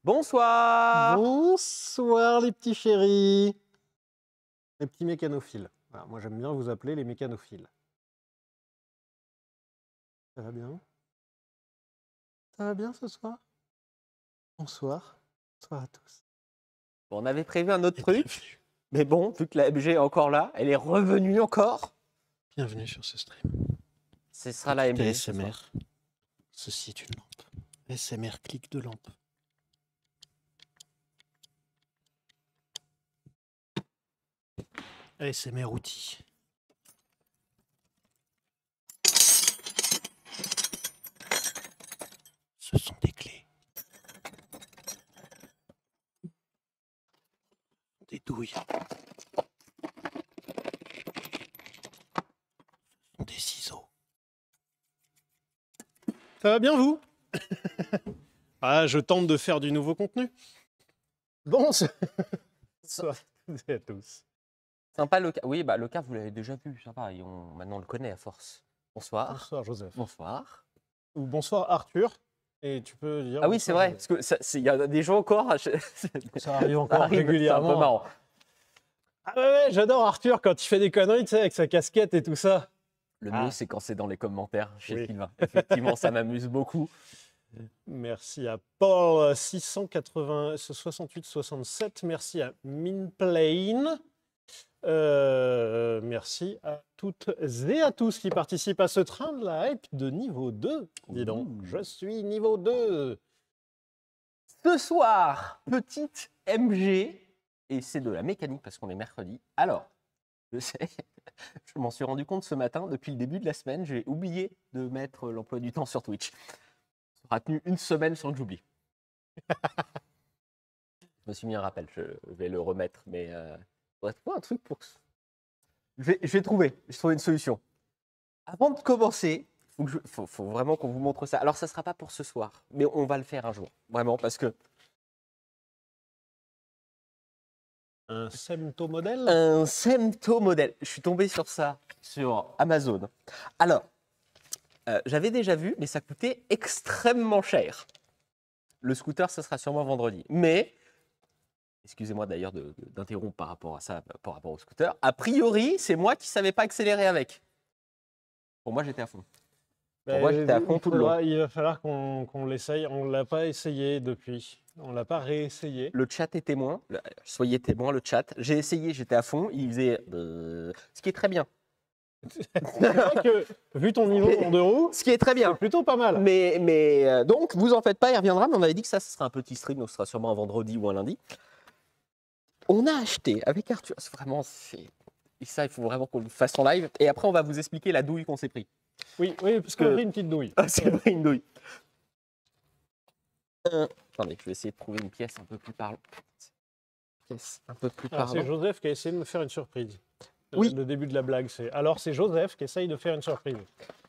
Bonsoir. Bonsoir les petits chéris. Les petits mécanophiles. Voilà, moi j'aime bien vous appeler les mécanophiles. Ça va bien? Ça va bien ce soir? Bonsoir. Bonsoir à tous. Bon, on avait prévu un autre Et truc, bienvenue. mais bon, vu que la MG est encore là, elle est revenue encore. Bienvenue sur ce stream. Ce sera la MG. ce ASMR. soir. Ceci est une lampe. ASMR clic de lampe. ASMR outil. Ce sont des clés. Des douilles. Ce sont des ciseaux. Ça va bien vous? Ah, je tente de faire du nouveau contenu. Bonsoir à toutes et à tous. Sympa le cas. Oui, bah le cas, vous l'avez déjà vu. Sympa. Maintenant, on le connaît à force. Bonsoir. Bonsoir Joseph. Bonsoir. Ou bonsoir Arthur. Et tu peux dire. Ah oui, c'est bonsoir, vrai. Parce que il y a des gens encore. Ça arrive Ça encore arrive, régulièrement. C'est un peu marrant. Ah ouais, j'adore Arthur quand il fait des conneries, tu sais, avec sa casquette et tout ça. Le Ah. mieux, c'est quand c'est dans les commentaires chez Oui. Sylvain. Effectivement, ça m'amuse beaucoup. Merci à Paul 6867. Merci à Minplane. Merci à toutes et à tous qui participent à ce train de la hype de niveau 2. Dis donc, Ouh. je suis niveau 2. Ce soir, petite MG, et c'est de la mécanique parce qu'on est mercredi. Alors, je sais, je m'en suis rendu compte ce matin, depuis le début de la semaine, j'ai oublié de mettre l'emploi du temps sur Twitch. Ça aura tenu une semaine sans que j'oublie. Je me suis mis un rappel, je vais le remettre, mais il faudrait trouver un truc pour... Je vais trouver, j'ai trouvé une solution. Avant de commencer, faut vraiment qu'on vous montre ça. Alors, ça ne sera pas pour ce soir, mais on va le faire un jour, vraiment, parce que Un Semto modèle. un Semto modèle. Je suis tombé sur ça sur Amazon. Alors, j'avais déjà vu, mais ça coûtait extrêmement cher. Le scooter, ça sera sûrement vendredi. Mais, excusez-moi d'ailleurs d'interrompre par rapport à ça, par rapport au scooter. A priori, c'est moi qui ne savais pas accélérer avec. Pour moi, j'étais à fond. Pour moi, j'étais à fond tout le long. Il va falloir qu'on l'essaye. On ne l'a pas essayé depuis. On ne l'a pas réessayé. Le chat est témoin. Soyez témoin, le chat. J'ai essayé, j'étais à fond. Il faisait... ce qui est très bien. C'est vrai que, vu ton niveau en deux roues, Ce qui est très bien. c'est plutôt pas mal. Mais donc, vous en faites pas, il reviendra. Mais on avait dit que ça sera un petit stream, donc ce sera sûrement un vendredi ou un lundi. On a acheté avec Arthur. C'est vraiment... Et ça, il faut vraiment qu'on le fasse en live. Et après, on va vous expliquer la douille qu'on s'est pris. Oui, parce qu'on a pris une petite douille. Ah, c'est vrai, une douille. Attendez, je vais essayer de trouver une pièce un peu plus parlante. Pièce un peu plus Alors, c'est parlante. Joseph qui a essayé de me faire une surprise. Oui. Le début de la blague, c'est. Alors, c'est Joseph qui essaye de faire une surprise.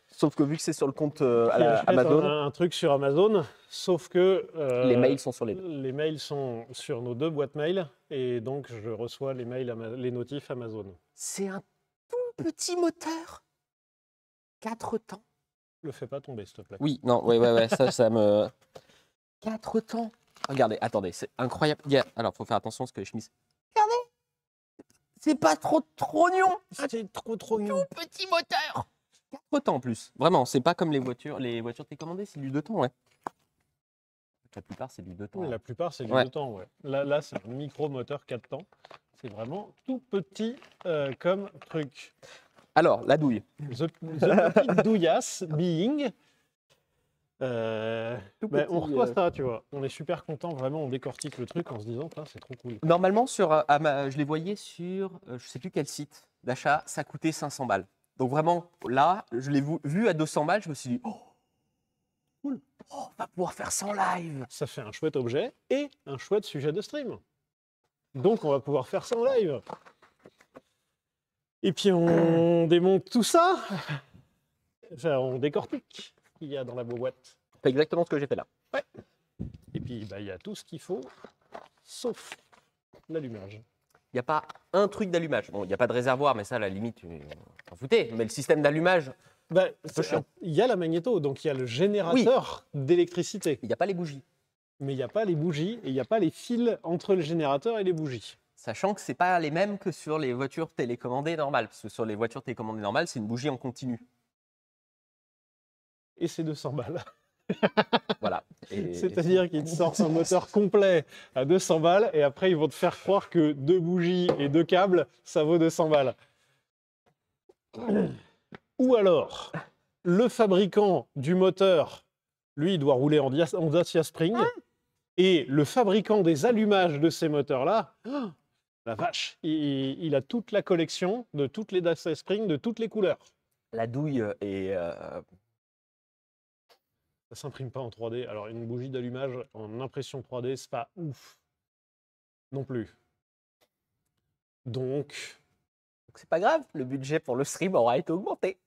Sauf que vu que c'est sur le compte Il achète Amazon, un truc sur Amazon, sauf que. les mails sont sur les deux. Les mails sont sur nos deux boîtes mail, et donc je reçois les mails, les notifs Amazon. C'est un tout petit moteur. 4 temps. Le fais pas tomber, s'il te plaît. Oui, non, ouais, ça me... 4 temps. Regardez, attendez, c'est incroyable. Alors, faut faire attention à ce que je mise. Regardez. C'est pas trop mignon. C'est trop mignon. Tout petit moteur. 4 temps en plus. Vraiment, c'est pas comme les voitures. Les voitures télécommandées, c'est du 2 temps, ouais. La plupart, c'est du 2 temps. Oui, la plupart, c'est du Ouais. 2 temps, ouais. Là c'est un micro-moteur 4 temps. C'est vraiment tout petit comme truc. Alors, la douille. The petite douillasse being. Tout Ben, on petit, reçoit ça, tu vois. On est super content, vraiment, on décortique le truc en se disant, c'est trop cool. Normalement, je les voyais sur, je sais plus quel site d'achat, ça coûtait 500 balles. Donc vraiment, là, je l'ai vu à 200 balles, je me suis dit, oh, cool, oh, on va pouvoir faire ça en live. Ça fait un chouette objet et un chouette sujet de stream. Donc, on va pouvoir faire ça en live. Et puis, on démonte tout ça. Enfin, on décortique ce qu'il y a dans la boîte. C'est exactement ce que j'ai fait là. Et puis, il y a tout ce qu'il faut, sauf l'allumage. Il n'y a pas un truc d'allumage. Bon, il n'y a pas de réservoir, mais ça, à la limite, tu t'en foutais. Mais le système d'allumage, Ben, peu chiant. il y a la magnéto, donc il y a le générateur d'électricité. il n'y a pas les bougies. Mais il n'y a pas les bougies et il n'y a pas les fils entre le générateur et les bougies. Sachant que ce n'est pas les mêmes que sur les voitures télécommandées normales. Parce que sur les voitures télécommandées normales, c'est une bougie en continu. Et c'est 200 balles. Voilà. C'est-à-dire qu'ils te sortent un moteur complet à 200 balles et après ils vont te faire croire que 2 bougies et 2 câbles, ça vaut 200 balles. Ou alors, le fabricant du moteur, lui, il doit rouler en Dacia Spring. Et le fabricant des allumages de ces moteurs-là, oh, la vache, il a toute la collection de toutes les Dacia Spring, de toutes les couleurs. La douille est... Ça s'imprime pas en 3D. Alors, une bougie d'allumage en impression 3D, c'est pas ouf non plus. Donc, c'est pas grave, le budget pour le stream aura été augmenté.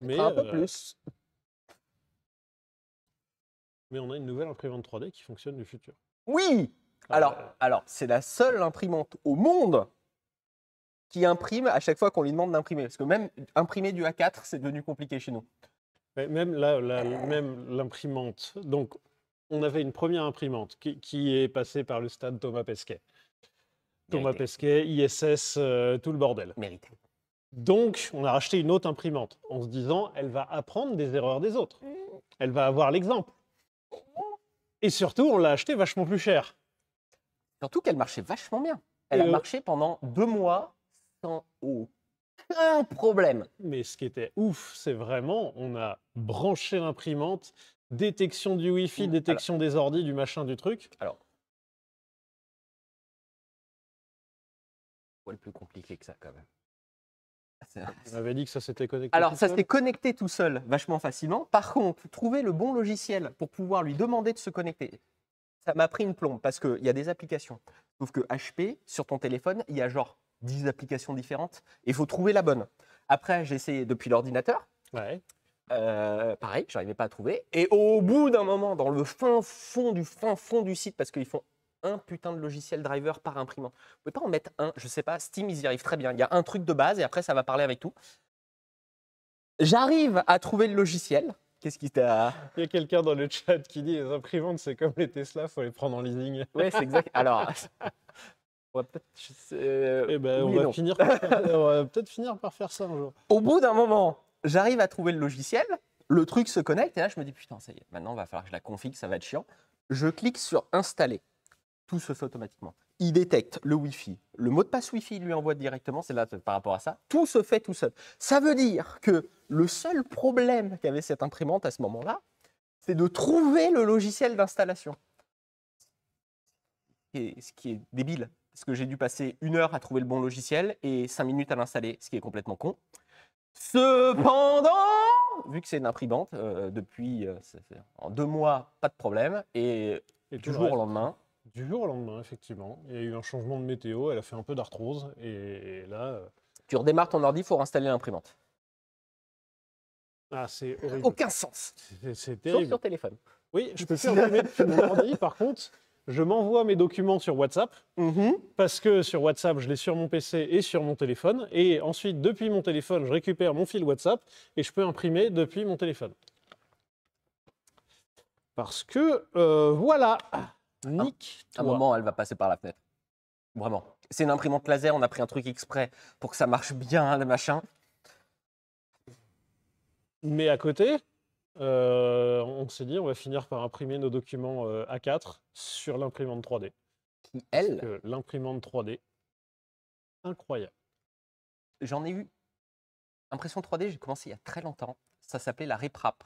mais un peu plus. Mais on a une nouvelle imprimante 3D qui fonctionne du futur. Oui. Alors c'est la seule imprimante au monde qui imprime à chaque fois qu'on lui demande d'imprimer. Parce que même imprimer du A4, c'est devenu compliqué chez nous. Même même l'imprimante. Donc, on avait une première imprimante qui est passée par le stade Thomas Pesquet. Thomas Pesquet, ISS, tout le bordel. Mérité. Donc, on a racheté une autre imprimante en se disant, elle va apprendre des erreurs des autres. Elle va avoir l'exemple. Et surtout, on l'a acheté vachement plus cher. Surtout qu'elle marchait vachement bien. Elle a marché pendant 2 mois sans aucun problème. Mais ce qui était ouf, c'est vraiment, on a branché l'imprimante, détection du Wi-Fi, détection des ordis, du machin, du truc. Alors, c'est le plus compliqué que ça quand même. On avait dit que ça s'était connecté. Alors, ça s'est connecté tout seul, vachement facilement. Par contre, trouver le bon logiciel pour pouvoir lui demander de se connecter, ça m'a pris une plombe parce qu'il y a des applications. Sauf que HP, sur ton téléphone, il y a genre 10 applications différentes et il faut trouver la bonne. Après, j'ai essayé depuis l'ordinateur. Ouais. Pareil, je n'arrivais pas à trouver. Et au bout d'un moment, dans le fin fond du site, parce qu'ils font un putain de logiciel driver par imprimante. Vous pouvez pas en mettre un, je sais pas, Steam, ils y arrivent très bien. Il y a un truc de base et après, ça va parler avec tout. J'arrive à trouver le logiciel. Qu'est-ce qui t'a... Il y a quelqu'un dans le chat qui dit les imprimantes, c'est comme les Tesla, faut les prendre en leasing. Ouais, c'est exact. Alors, on va peut-être... on va peut-être finir par faire ça un jour. Au bout d'un moment, j'arrive à trouver le logiciel. Le truc se connecte et là, je me dis, putain, ça y est, maintenant, il va falloir que je la config, ça va être chiant. Je clique sur installer. Tout se fait automatiquement. Il détecte le Wi-Fi. Le mot de passe Wi-Fi, il lui envoie directement, c'est là par rapport à ça. Tout se fait tout seul. Ça veut dire que le seul problème qu'avait cette imprimante à ce moment-là, c'est de trouver le logiciel d'installation. Ce qui est débile, parce que j'ai dû passer 1 heure à trouver le bon logiciel et 5 minutes à l'installer, ce qui est complètement con. Cependant, vu que c'est une imprimante, depuis en 2 mois, pas de problème, et du jour au lendemain. Du jour au lendemain, effectivement. Il y a eu un changement de météo, elle a fait un peu d'arthrose, et là... Tu redémarres ton ordi, il faut réinstaller l'imprimante. Ah, c'est horrible. Aucun sens. C'est terrible. Sauf sur téléphone. Oui, je peux faire imprimer depuis mon ordi, par contre, je m'envoie mes documents sur WhatsApp, parce que sur WhatsApp, je l'ai sur mon PC et sur mon téléphone, et ensuite, depuis mon téléphone, je récupère mon fil WhatsApp, et je peux imprimer depuis mon téléphone. Parce que, voilà... Nick, à un moment, elle va passer par la fenêtre. Vraiment. C'est une imprimante laser, on a pris un truc exprès pour que ça marche bien, le machin. Mais à côté, on s'est dit, on va finir par imprimer nos documents A4 sur l'imprimante 3D. Qui, elle... Parce que l'imprimante 3D, incroyable. J'en ai eu. Impression 3D, j'ai commencé il y a très longtemps. Ça s'appelait la Reprap.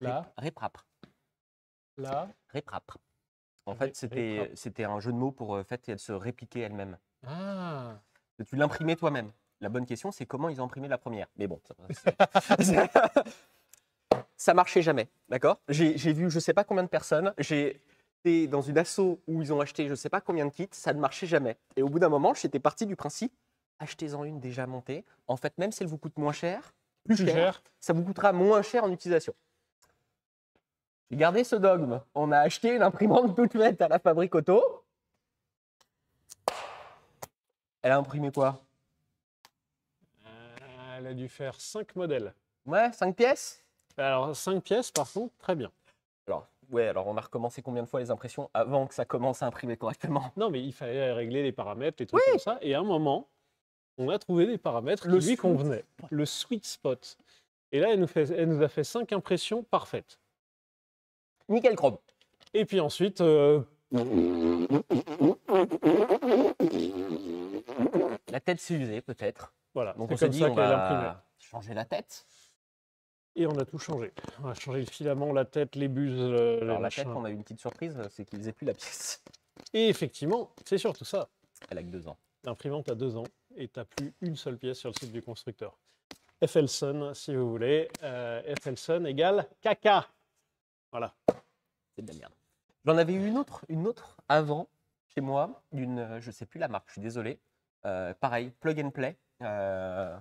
Reprap. Reprap. En fait, c'était un jeu de mots pour se répliquer elle-même. Ah. Tu l'imprimais toi-même. La bonne question, c'est comment ils ont imprimé la première. Mais bon, ça marchait jamais, d'accord ? J'ai vu je ne sais pas combien de personnes. J'ai été dans une asso où ils ont acheté je ne sais pas combien de kits. Ça ne marchait jamais. Et au bout d'un moment, j'étais parti du principe, achetez-en une déjà montée. En fait, même si elle vous coûte moins cher, plus cher, ça vous coûtera moins cher en utilisation. J'ai gardé ce dogme. On a acheté une imprimante toute faite à la fabrique auto. Elle a imprimé quoi ? Elle a dû faire 5 modèles. Ouais, 5 pièces. Alors, 5 pièces, par contre, très bien. Alors, ouais, alors on a recommencé combien de fois les impressions avant que ça commence à imprimer correctement? Non, mais il fallait régler les paramètres, les trucs comme ça. Et à un moment, on a trouvé des paramètres qui lui convenaient. Le sweet spot. Et là, elle nous a fait 5 impressions parfaites. Nickel chrome. Et puis ensuite, La tête s'est usée, peut-être. voilà, Donc c'est on s'est comme dit, ça on qu'elle imprimait. va changer la tête. Et on a tout changé. On a changé le filament, la tête, les buses, les Alors la tête, machins. on a eu une petite surprise, c'est qu'ils faisaient plus la pièce. Et effectivement, c'est surtout ça. Elle a que 2 ans. L'imprimante a 2 ans et tu n'as plus une seule pièce sur le site du constructeur. FLSON, si vous voulez. FLSON égale caca. Voilà. C'est de la merde. J'en avais eu une autre avant, chez moi, je sais plus la marque, je suis désolé. Pareil, Plug and Play.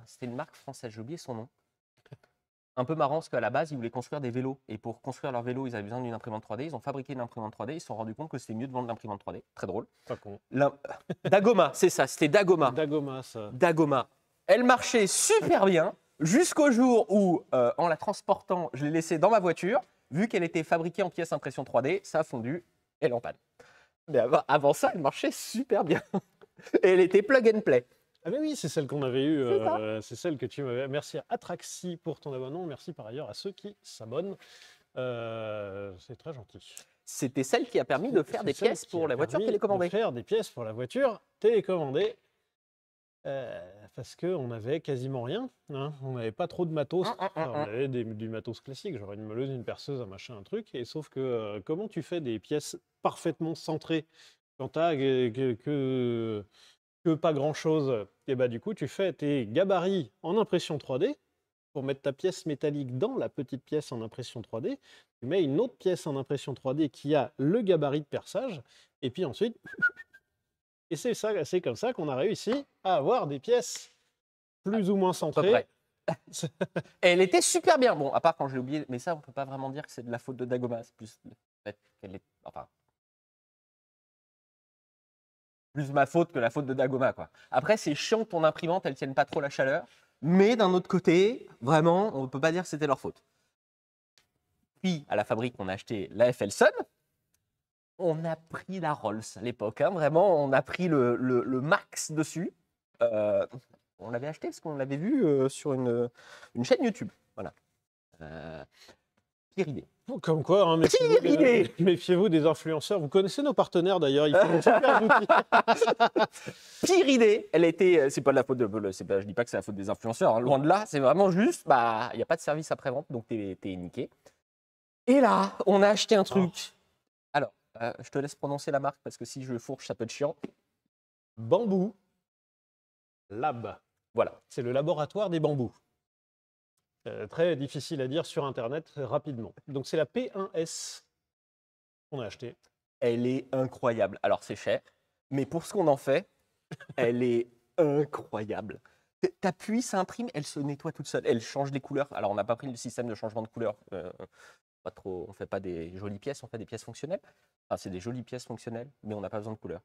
C'était une marque française, j'ai oublié son nom. Un peu marrant parce qu'à la base, ils voulaient construire des vélos. Et pour construire leurs vélos, ils avaient besoin d'une imprimante 3D. Ils ont fabriqué une imprimante 3D. Ils se sont rendus compte que c'était mieux de vendre l'imprimante 3D. Très drôle. Pas con. Dagoma, c'est ça, c'était Dagoma. Dagoma, ça. Dagoma. Elle marchait super bien jusqu'au jour où, en la transportant, je l'ai laissée dans ma voiture. Vu qu'elle était fabriquée en pièces impression 3D, ça a fondu et elle est en panne. Mais avant ça, elle marchait super bien. Et elle était plug and play. Ah mais oui, c'est celle qu'on avait eue. C'est ça. C'est celle que tu m'avais. Merci à Atraxi pour ton abonnement. Merci par ailleurs à ceux qui s'abonnent. C'est très gentil. C'était celle qui a permis de faire des pièces pour la voiture télécommandée. Faire des pièces pour la voiture télécommandée. Parce qu'on n'avait quasiment rien. Hein. On n'avait pas trop de matos. Enfin, on avait du matos classique, genre une meuleuse, une perceuse, un machin, un truc. Et sauf que comment tu fais des pièces parfaitement centrées quand tu as que pas grand-chose? Et bah du coup, tu fais tes gabarits en impression 3D pour mettre ta pièce métallique dans la petite pièce en impression 3D. Tu mets une autre pièce en impression 3D qui a le gabarit de perçage. Et puis ensuite... Et c'est comme ça qu'on a réussi à avoir des pièces plus ou moins centrées. Elle était super bien. Bon, à part quand je l'ai oublié, mais ça, on peut pas vraiment dire que c'est de la faute de Dagoma. C'est plus le fait qu'elle est. Enfin. Plus ma faute que la faute de Dagoma, quoi. Après, c'est chiant que ton imprimante, elle tienne pas trop la chaleur. Mais d'un autre côté, vraiment, on ne peut pas dire que c'était leur faute. Puis, à la fabrique, on a acheté la FLSON. On a pris la Rolls à l'époque, hein, vraiment, on a pris le max dessus. On l'avait acheté parce qu'on l'avait vu sur une chaîne YouTube. Voilà. Pire idée. Comme quoi, hein, méfiez-vous des influenceurs. Vous connaissez nos partenaires d'ailleurs, ils font super outils. Pire idée, elle était. C'est pas de la faute de. Je dis pas que c'est la faute des influenceurs, hein, loin de là. C'est vraiment juste, il n'y a pas de service après-vente, donc t'es niqué. Et là, on a acheté un truc. Alors, je te laisse prononcer la marque parce que si je fourche, ça peut être chiant. Bamboo Lab. Voilà, c'est le laboratoire des bambous. Très difficile à dire sur Internet rapidement. Donc c'est la P1S qu'on a achetée. Elle est incroyable. Alors c'est cher, mais pour ce qu'on en fait, elle est incroyable. T'appuies, ça imprime, elle se nettoie toute seule. Elle change les couleurs. Alors on n'a pas pris le système de changement de couleur. Pas trop, on fait pas des jolies pièces, on fait des pièces fonctionnelles. Enfin, c'est des jolies pièces fonctionnelles, mais on n'a pas besoin de couleur.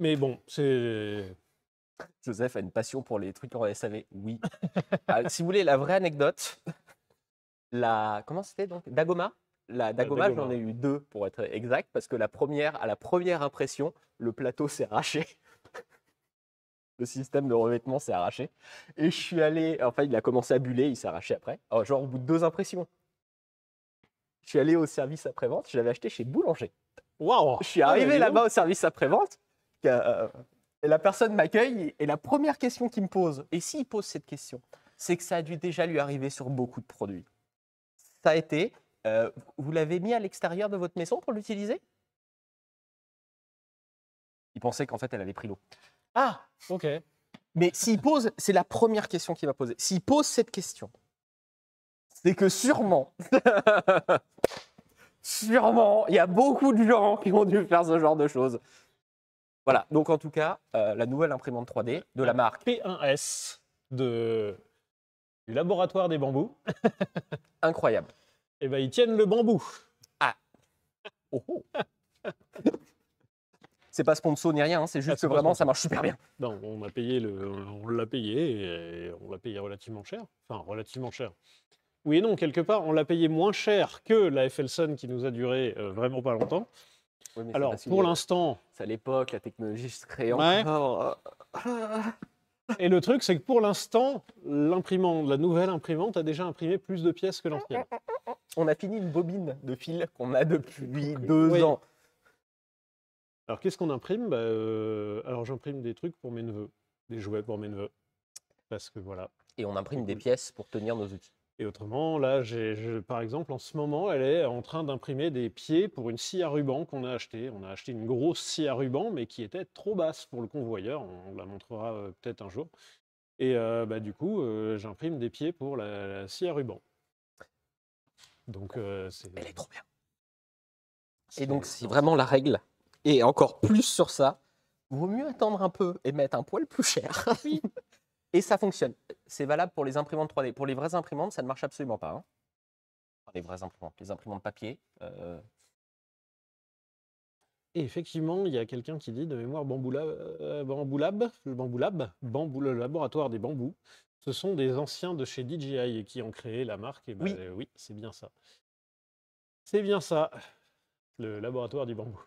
Mais bon, c'est... Joseph a une passion pour les trucs en SAV. Oui. Si vous voulez la vraie anecdote, comment c'était donc Dagoma. La Dagoma, j'en ai eu 2 pour être exact, parce que à la première impression, le plateau s'est arraché. Le système de revêtement s'est arraché. Et je suis allé, enfin il a commencé à buller, il s'est arraché après. Alors, genre au bout de 2 impressions. Je suis allé au service après-vente, je l'avais acheté chez Boulanger. Waouh! Je suis arrivé là-bas au service après-vente. Et la personne m'accueille et la première question qu'il me pose, et s'il pose cette question, c'est que ça a dû déjà lui arriver sur beaucoup de produits. Ça a été, vous l'avez mis à l'extérieur de votre maison pour l'utiliser? Il pensait qu'en fait elle avait pris l'eau. Ah, ok. Mais s'il pose, c'est la première question qu'il va poser. S'il pose cette question, c'est que sûrement, il y a beaucoup de gens qui ont dû faire ce genre de choses. Voilà, donc en tout cas, la nouvelle imprimante 3D de la marque P1S du laboratoire des bambous. Incroyable. Eh bien, ils tiennent le bambou. Ah. Oh, oh. C'est pas sponsor ni rien, hein, c'est juste que vraiment ça marche super bien. Non, on l'a payé et on l'a payé relativement cher. Enfin, relativement cher. oui et non, quelque part, on l'a payé moins cher que la FL Sun qui nous a duré vraiment pas longtemps. Oui, mais c'est Alors, parce pour que l'instant, c'est à l'époque, la technologie se crée ouais. encore. Et le truc, c'est que pour l'instant, la nouvelle imprimante a déjà imprimé plus de pièces que l'ancienne. On a fini une bobine de fil qu'on a depuis 2 Oui. ans. Alors, qu'est-ce qu'on imprime? Alors, j'imprime des trucs pour mes neveux, des jouets pour mes neveux. Parce que voilà. Et on imprime des Cool. pièces pour tenir nos outils. Et autrement, là, par exemple, en ce moment, elle est en train d'imprimer des pieds pour une scie à ruban qu'on a achetée. On a acheté une grosse scie à ruban, mais qui était trop basse pour le convoyeur. On la montrera peut-être un jour. Et du coup, j'imprime des pieds pour la scie à ruban. Donc, Elle est trop bien. c'est- Et donc, c'est vraiment la règle. Et encore plus sur ça, vaut mieux attendre un peu et mettre un poil plus cher. Oui. Et ça fonctionne. C'est valable pour les imprimantes 3D. Pour les vraies imprimantes, ça ne marche absolument pas. Hein. Enfin, les vraies imprimantes, les imprimantes papier. Et effectivement, il y a quelqu'un qui dit de mémoire Bamboo Lab, le laboratoire des bambous. Ce sont des anciens de chez DJI et qui ont créé la marque. Et Oui. Oui, c'est bien ça. C'est bien ça, le laboratoire du bambou.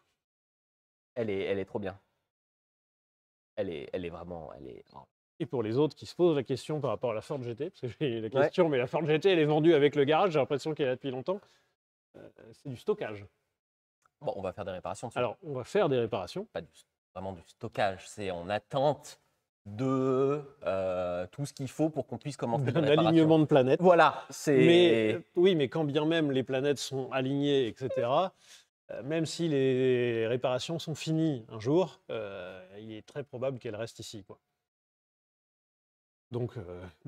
Elle est trop bien. Elle est vraiment. Oh. Et pour les autres qui se posent la question par rapport à la Ford GT, parce que j'ai la question, mais la Ford GT, elle est vendue avec le garage, j'ai l'impression qu'elle est là depuis longtemps. C'est du stockage. Bon, on va faire des réparations dessus. Alors, on va faire des réparations. Pas vraiment du stockage, c'est en attente de tout ce qu'il faut pour qu'on puisse commencer les Un réparations. alignement de planètes. Voilà, c'est. Mais oui, mais quand bien même les planètes sont alignées, etc., même si les réparations sont finies un jour, il est très probable qu'elles restent ici, quoi. Donc,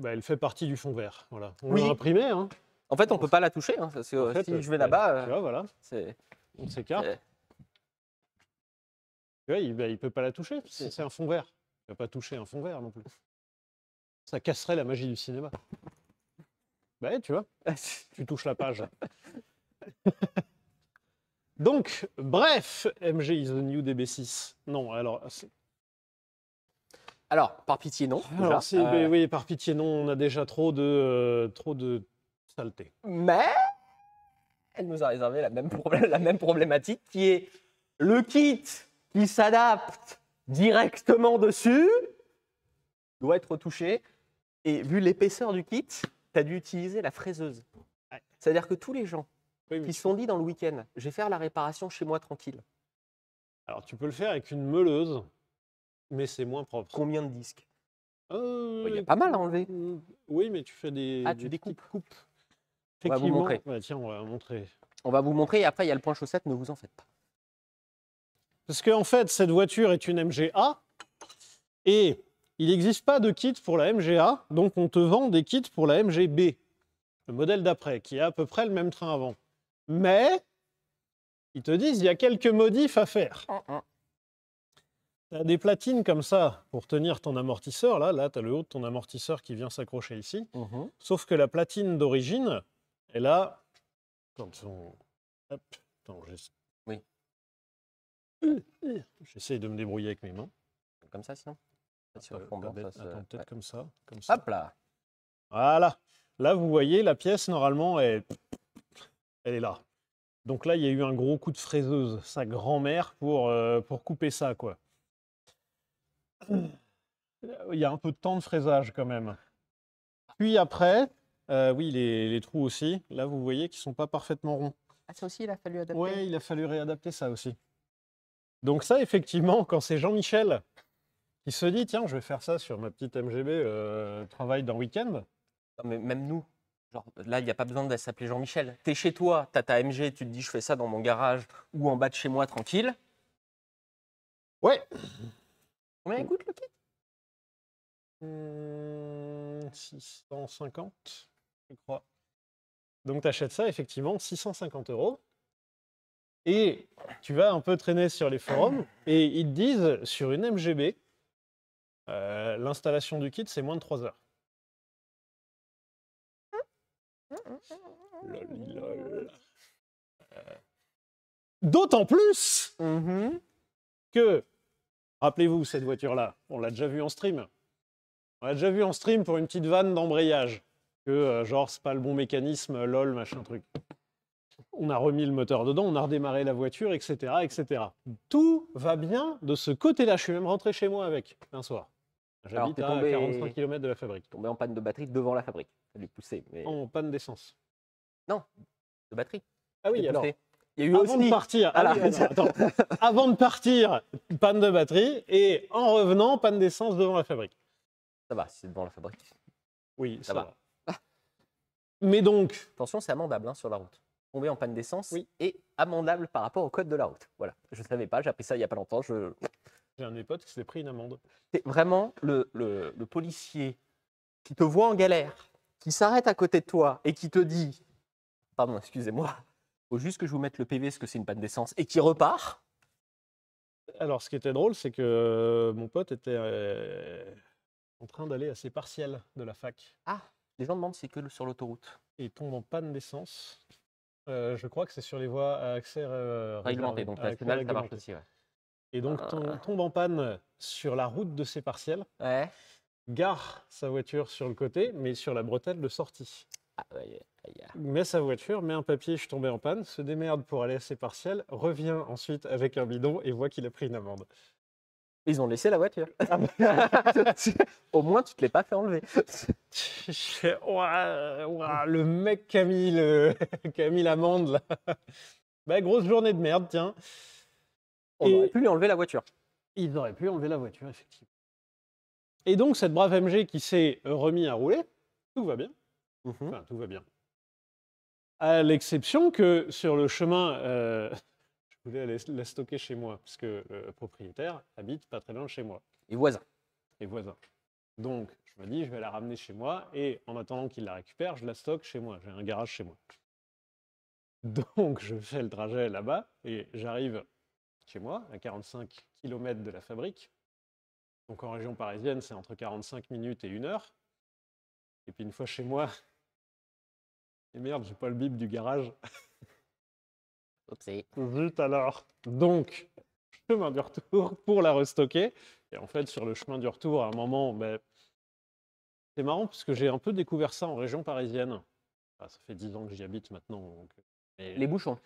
elle fait partie du fond vert. Voilà. On l'a imprimée, hein. En fait, on peut pas la toucher. Hein, parce que En fait, si je vais là-bas, tu vois, voilà. c'est. On s'écarte. Tu vois, il peut pas la toucher. C'est un fond vert. Il va pas toucher un fond vert non plus. Ça casserait la magie du cinéma. Bah, tu vois, tu touches la page. Donc, bref, MG is the new DB6. Non, alors. Alors, par pitié, non. Alors, déjà. oui, par pitié, non, on a déjà trop de saleté. Mais elle nous a réservé la même problématique qui est le kit qui s'adapte directement dessus doit être retouché. Et vu l'épaisseur du kit, tu as dû utiliser la fraiseuse. Ouais. C'est-à-dire que tous les gens Oui, mais qui se sont dit dans le week-end, je vais faire la réparation chez moi tranquille. alors, tu peux le faire avec une meuleuse, mais c'est moins propre. Combien de disques? Il y a pas mal à enlever. Oui, mais tu fais des tu découpes. coupes. On va vous montrer. Ouais, tiens, on va montrer. On va vous montrer et après il y a le point chaussette, ne vous en faites pas. Parce qu'en fait, cette voiture est une MGA et il n'existe pas de kit pour la MGA, donc on te vend des kits pour la MGB, le modèle d'après, qui a à peu près le même train avant. Mais ils te disent il y a quelques modifs à faire. Tu as des platines comme ça pour tenir ton amortisseur. Là tu as le haut de ton amortisseur qui vient s'accrocher ici. Sauf que la platine d'origine, elle a... Quand on... Hop, attends, oui. J'essaye de me débrouiller avec mes mains. Comme ça, sinon peut-être comme ça. Hop là. Voilà. Là, vous voyez, la pièce, normalement, elle est là. Donc là, il y a eu un gros coup de fraiseuse, sa grand-mère, pour couper ça, quoi. Il y a un peu de temps de fraisage, quand même. Puis après, oui, les trous aussi. Là, vous voyez qu'ils ne sont pas parfaitement ronds. Ah, ça aussi, il a fallu adapter. Oui, il a fallu réadapter ça aussi. Donc ça, effectivement, quand c'est Jean-Michel qui se dit, tiens, je vais faire ça sur ma petite MGB, travail d'un week-end. Non, mais même nous, genre, là, il n'y a pas besoin de s'appeler Jean-Michel. Tu es chez toi, tu as ta MG, tu te dis, je fais ça dans mon garage ou en bas de chez moi, tranquille. Ouais. Combien coûte le kit 650, je crois. Donc tu achètes ça, effectivement, 650 €. Et tu vas un peu traîner sur les forums et ils te disent, sur une MGB, l'installation du kit, c'est moins de 3 heures. D'autant plus que, rappelez-vous, cette voiture-là, on l'a déjà vue en stream. On l'a déjà vue en stream pour une petite vanne d'embrayage. que genre c'est pas le bon mécanisme, lol, machin truc. On a remis le moteur dedans, on a redémarré la voiture, etc., etc. Tout va bien de ce côté-là. Je suis même rentré chez moi avec un soir. Alors, J'habite t'es à 45 km de la fabrique. tombé en panne de batterie devant la fabrique. Ça lui poussé, mais... En panne d'essence. Non, de batterie. Ah oui, T'es alors. poussé. Il y a eu Avant aussi... de partir, Voilà. ah oui, attends. Avant de partir, panne de batterie, et en revenant, panne d'essence devant la fabrique. Ça va, si c'est devant la fabrique. Oui, Ça ça va. va. Mais donc, Attention, c'est amendable hein, sur la route. Tomber en panne d'essence Oui. est amendable par rapport au code de la route. Voilà, je ne savais pas, j'ai appris ça il n'y a pas longtemps. j'ai un de mes potes qui s'est pris une amende. C'est vraiment le policier qui te voit en galère, qui s'arrête à côté de toi et qui te dit « Pardon, excusez-moi, faut juste que je vous mette le PV parce que c'est une panne d'essence » et qui repart. Alors, ce qui était drôle, c'est que mon pote était en train d'aller à ses partiels de la fac Ah, les gens demandent si c'est que sur l'autoroute. et tombe en panne d'essence. Je crois que c'est sur les voies à accès Réglementé, donc national, ça marche aussi. Ouais. Et donc, tombe en panne sur la route de ses partiels, Ouais. gare sa voiture sur le côté, mais sur la bretelle de sortie. Ah, ouais, Met sa voiture, met un papier, je suis tombé en panne, se démerde pour aller à ses partiels, revient ensuite avec un bidon et voit qu'il a pris une amende. Ils ont laissé la voiture. Au moins, tu ne te l'es pas fait enlever. Je fais, ouah, ouah, le mec qui a mis l'amende, là. Bah, grosse journée de merde, tiens. On aurait pu lui enlever la voiture. Ils auraient pu enlever la voiture, effectivement. Et donc, cette brave MG qui s'est remis à rouler, tout va bien. Enfin, tout va bien. À l'exception que sur le chemin, je voulais la stocker chez moi, parce que le propriétaire habite pas très loin de chez moi. Et voisin. Et voisin. Donc, je me dis, je vais la ramener chez moi, et en attendant qu'il la récupère, je la stocke chez moi. J'ai un garage chez moi. Donc, je fais le trajet là-bas, et j'arrive chez moi, à 45 km de la fabrique. Donc, en région parisienne, c'est entre 45 minutes et 1 heure. Et puis, une fois chez moi, et merde, j'ai pas le bip du garage. Oupsie. Zut alors. Donc, chemin du retour pour la restocker. Et en fait, sur le chemin du retour, à un moment, ben, c'est marrant parce que j'ai un peu découvert ça en région parisienne. Ah, ça fait 10 ans que j'y habite maintenant. Donc... Les bouchons.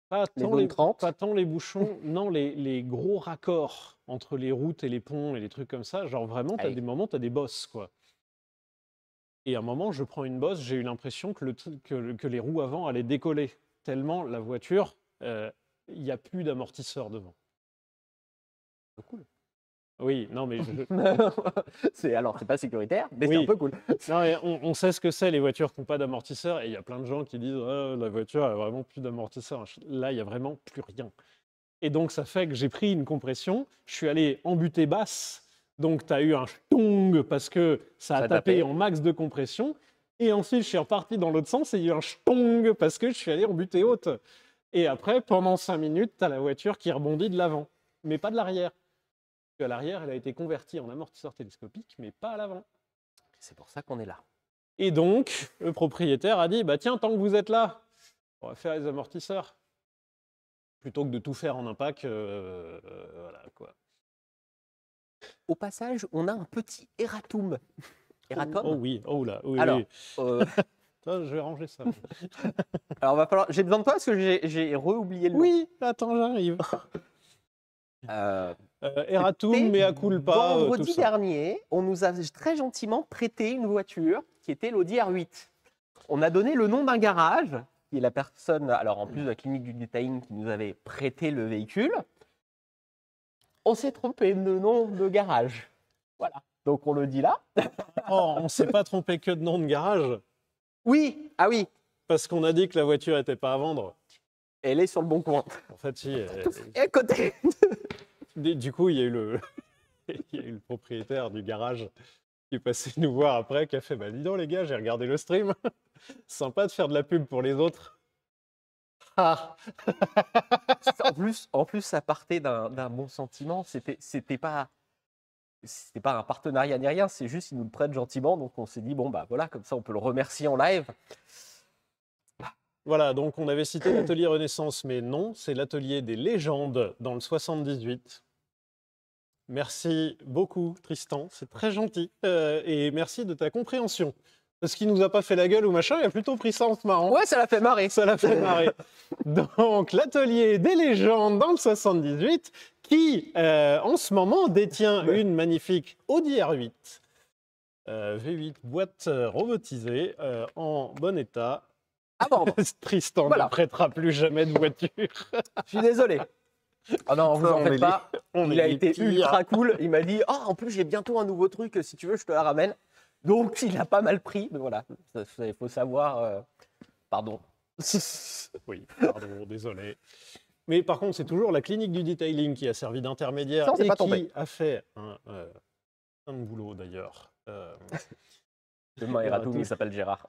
Pas les tant zones 30. pas tant les bouchons, non, les gros raccords entre les routes et les ponts et les trucs comme ça. Genre vraiment, tu as des moments, tu as des bosses, quoi. Et à un moment, je prends une bosse, j'ai eu l'impression que les roues avant allaient décoller. Tellement la voiture, il n'y a plus d'amortisseur devant. C'est cool. Oui, non, mais alors, c'est pas sécuritaire, mais Oui. c'est un peu cool. Non, mais on sait ce que c'est, les voitures qui n'ont pas d'amortisseur, et il y a plein de gens qui disent la voiture a vraiment plus d'amortisseur. Là, il n'y a vraiment plus rien. Et donc, ça fait que j'ai pris une compression, je suis allé en butée basse, donc tu as eu unchtong parce que ça a tapé en max de compression, et ensuite je suis reparti dans l'autre sens et il y a eu unchtong parce que je suis allé en butée haute. Et après, pendant 5 minutes, tu as la voiture qui rebondit de l'avant, mais pas de l'arrière. À l'arrière, elle a été convertie en amortisseur télescopique, mais pas à l'avant. C'est pour ça qu'on est là. Et donc, le propriétaire a dit, bah tiens, tant que vous êtes là, on va faire les amortisseurs. Plutôt que de tout faire en impact, voilà quoi. Au passage, on a un petit erratum. Erratum. Oh oui, oh là, oui. Alors, oui. Je vais ranger ça. Alors, va falloir. J'ai besoin de toi parce que j'ai re-oublié le nom. Oui, attends, j'arrive. Erratum, mea culpa. Vendredi dernier, on nous a très gentiment prêté une voiture qui était l'Audi R8. On a donné le nom d'un garage, qui est la personne, alors en plus de la clinique du detailing qui nous avait prêté le véhicule. On s'est trompé de nom de garage. Voilà. Donc on le dit là. Oh, on ne s'est pas trompé que de nom de garage. Oui, ah oui. Parce qu'on a dit que la voiture n'était pas à vendre. Elle est sur le bon coin. En fait, si. Et à côté. Du coup, il y a eu le propriétaire du garage qui est passé nous voir après, qui a fait bah, dis donc les gars, j'ai regardé le stream. Sympa de faire de la pub pour les autres. Ah. En plus, ça partait d'un bon sentiment. C'était pas un partenariat ni rien. C'est juste, ils nous le prêtent gentiment. Donc, on s'est dit, bon, bah voilà, comme ça, on peut le remercier en live. Voilà, donc on avait cité l'atelier Renaissance, mais non, c'est l'atelier des légendes dans le 78. Merci beaucoup, Tristan, c'est très gentil. Et merci de ta compréhension Parce qu'il nous a pas fait la gueule ou machin, il a plutôt pris ça en se marrant. Ouais, ça l'a fait marrer. Ça l'a fait marrer. Donc, l'atelier des légendes dans le 78, qui, en ce moment, détient une magnifique Audi R8. V8 boîte robotisée en bon état. À vendre. Tristan Voilà. ne prêtera plus jamais de voiture. Je suis désolé. Ah non, vous en faites pas. Il a été ultra cool. Il m'a dit « Oh, en plus, j'ai bientôt un nouveau truc. Si tu veux, je te la ramène. » Donc, il a pas mal pris. Mais voilà, il faut savoir... Pardon. Oui, pardon, désolé. Mais par contre, c'est toujours la clinique du detailing qui a servi d'intermédiaire Ça, on s'est et pas qui trompé. a fait un boulot d'ailleurs. Demain, Eratum, il s'appelle Gérard.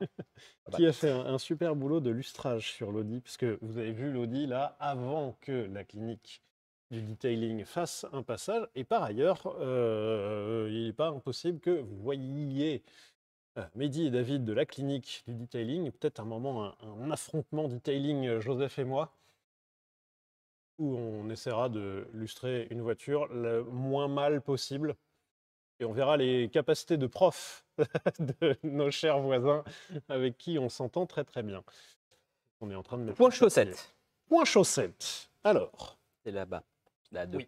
Qui a fait un super boulot de lustrage sur l'Audi, puisque vous avez vu l'Audi là avant que la clinique du detailing fasse un passage. Et par ailleurs, il n'est pas impossible que vous voyiez Mehdi et David de la clinique du detailing, peut-être un moment un affrontement detailing Joseph et moi, où on essaiera de lustrer une voiture le moins mal possible. Et on verra les capacités de prof de nos chers voisins avec qui on s'entend très très bien. On est en train de mettre Point chaussette. Point chaussette. Alors. C'est là-bas. Là, 2. Oui.